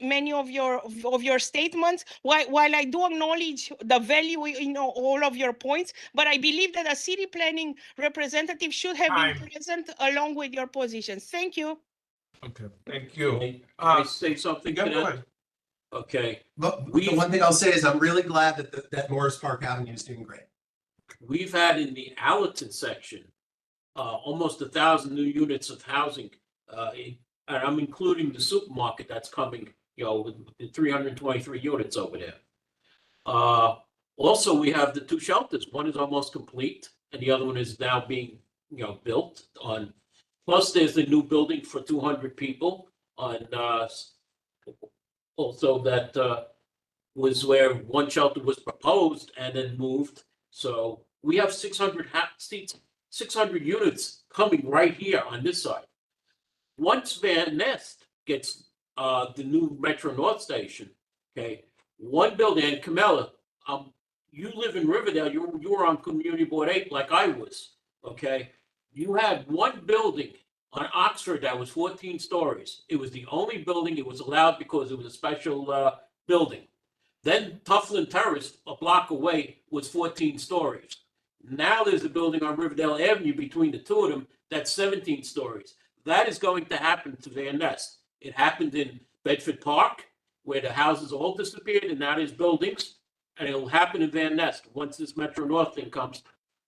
many of your statements. While I do acknowledge the value in all of your points, but I believe that a city planning representative should have been present along with your positions. Thank you. Okay, thank you. Can I say something to Yeah, go that? ahead. Okay, But the one thing I'll say is I'm really glad that Morris Park Avenue is doing great. we've had in the Allerton section, almost 1,000 new units of housing. And I'm including the supermarket that's coming, with the 323 units over there. Also, we have the two shelters. One is almost complete and the other one is now being, built on. Plus, there's the new building for 200 people on, also that, was where one shelter was proposed and then moved. So we have 600 seats, 600 units coming right here on this side. Once Van Nest gets the new Metro North Station, okay, one building, and Camilla, you live in Riverdale, you were on Community Board 8 like I was, okay? You had one building on Oxford that was 14 stories. It was the only building, it was allowed because it was a special building. Then Tuflin Terrace, a block away, was 14 stories. Now there's a building on Riverdale Avenue between the two of them that's 17 stories. That is going to happen to Van Nest. It happened in Bedford Park, where the houses all disappeared and now there's buildings. And it'll happen in Van Nest once this Metro North thing comes,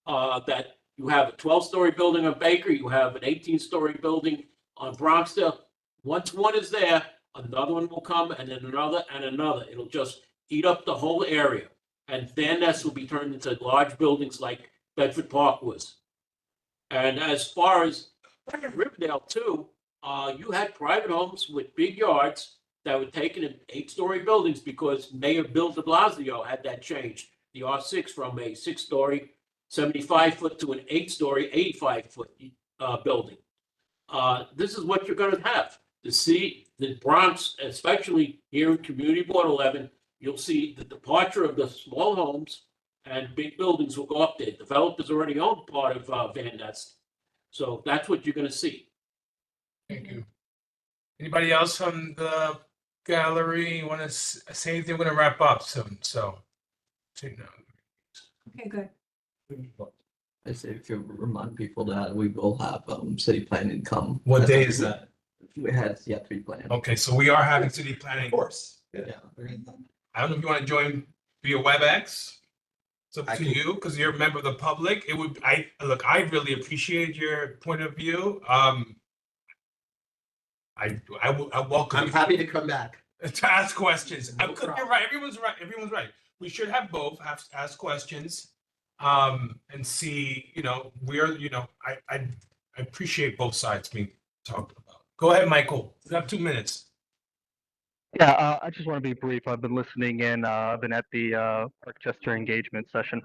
that you have a 12-story building on Baker, you have an 18-story building on Bronxdale. Once one is there, another one will come and then another and another. It'll just eat up the whole area. And Van Nest will be turned into large buildings like Bedford Park was. And as far as Riverdale too, you had private homes with big yards that were taken in 8-story buildings because Mayor Bill de Blasio had that changed. The R6 from a 6-story, 75-foot to an 8-story, 85-foot building. This is what you're going to have. The Bronx, especially here in Community Board 11, you'll see the departure of the small homes and big buildings will go up there. Developers already own part of Van Nest. So that's what you're going to see. Thank you. Anybody else from the gallery want to say anything? We're going to wrap up soon, so. Okay, good. I say if you remind people that we will have city planning come. What day is that? We had yet to be planned. Okay, so we are having city planning. Of course. Yeah. I don't know if you want to join via WebEx. It's up I to can- you because you're a member of the public. It would, I really appreciate your point of view. I welcome. I'm you happy to come back. to ask questions. No You're problem. right. Everyone's right. We should have both ask questions, and see. I appreciate both sides being talked about. Go ahead, Michael. You have 2 minutes. Yeah, I just want to be brief. I've been listening in. I've been at the Parkchester engagement session.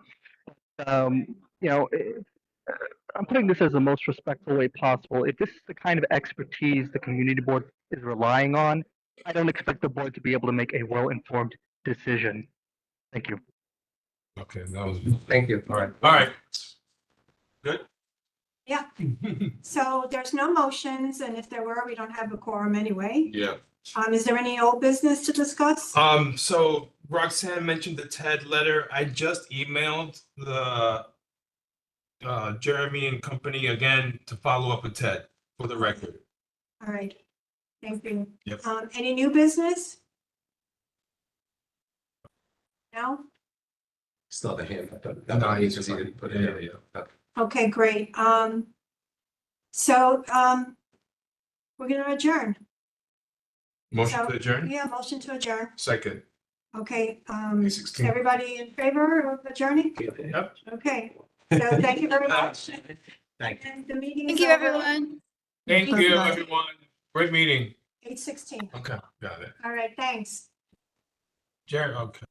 I'm putting this as the most respectful way possible. If this is the kind of expertise the community board is relying on, I don't expect the board to be able to make a well-informed decision. Thank you. Okay, that was. Thank you. All right. Good. Yeah. So there's no motions, and if there were, we don't have a quorum anyway. Yeah. Is there any old business to discuss? So Roxanne mentioned the TED letter. I just emailed the Jeremy and company again to follow up with TED for the record. All right, thank you. Yep. Any new business? No? Still have a hand. No, That he's means just he like- didn't put it in. yeah. Okay, great. So, we're gonna adjourn. Motion So, to adjourn? Yeah, motion to adjourn. Second. Okay, 16. everybody in favor of adjourning? Yep. Okay, so thank you very much. Thank you. And the meeting Thank is you, over. everyone. Thank Thank you, you. everyone. Great meeting. 8:16. Okay, got it. All right, thanks. Jerry, okay.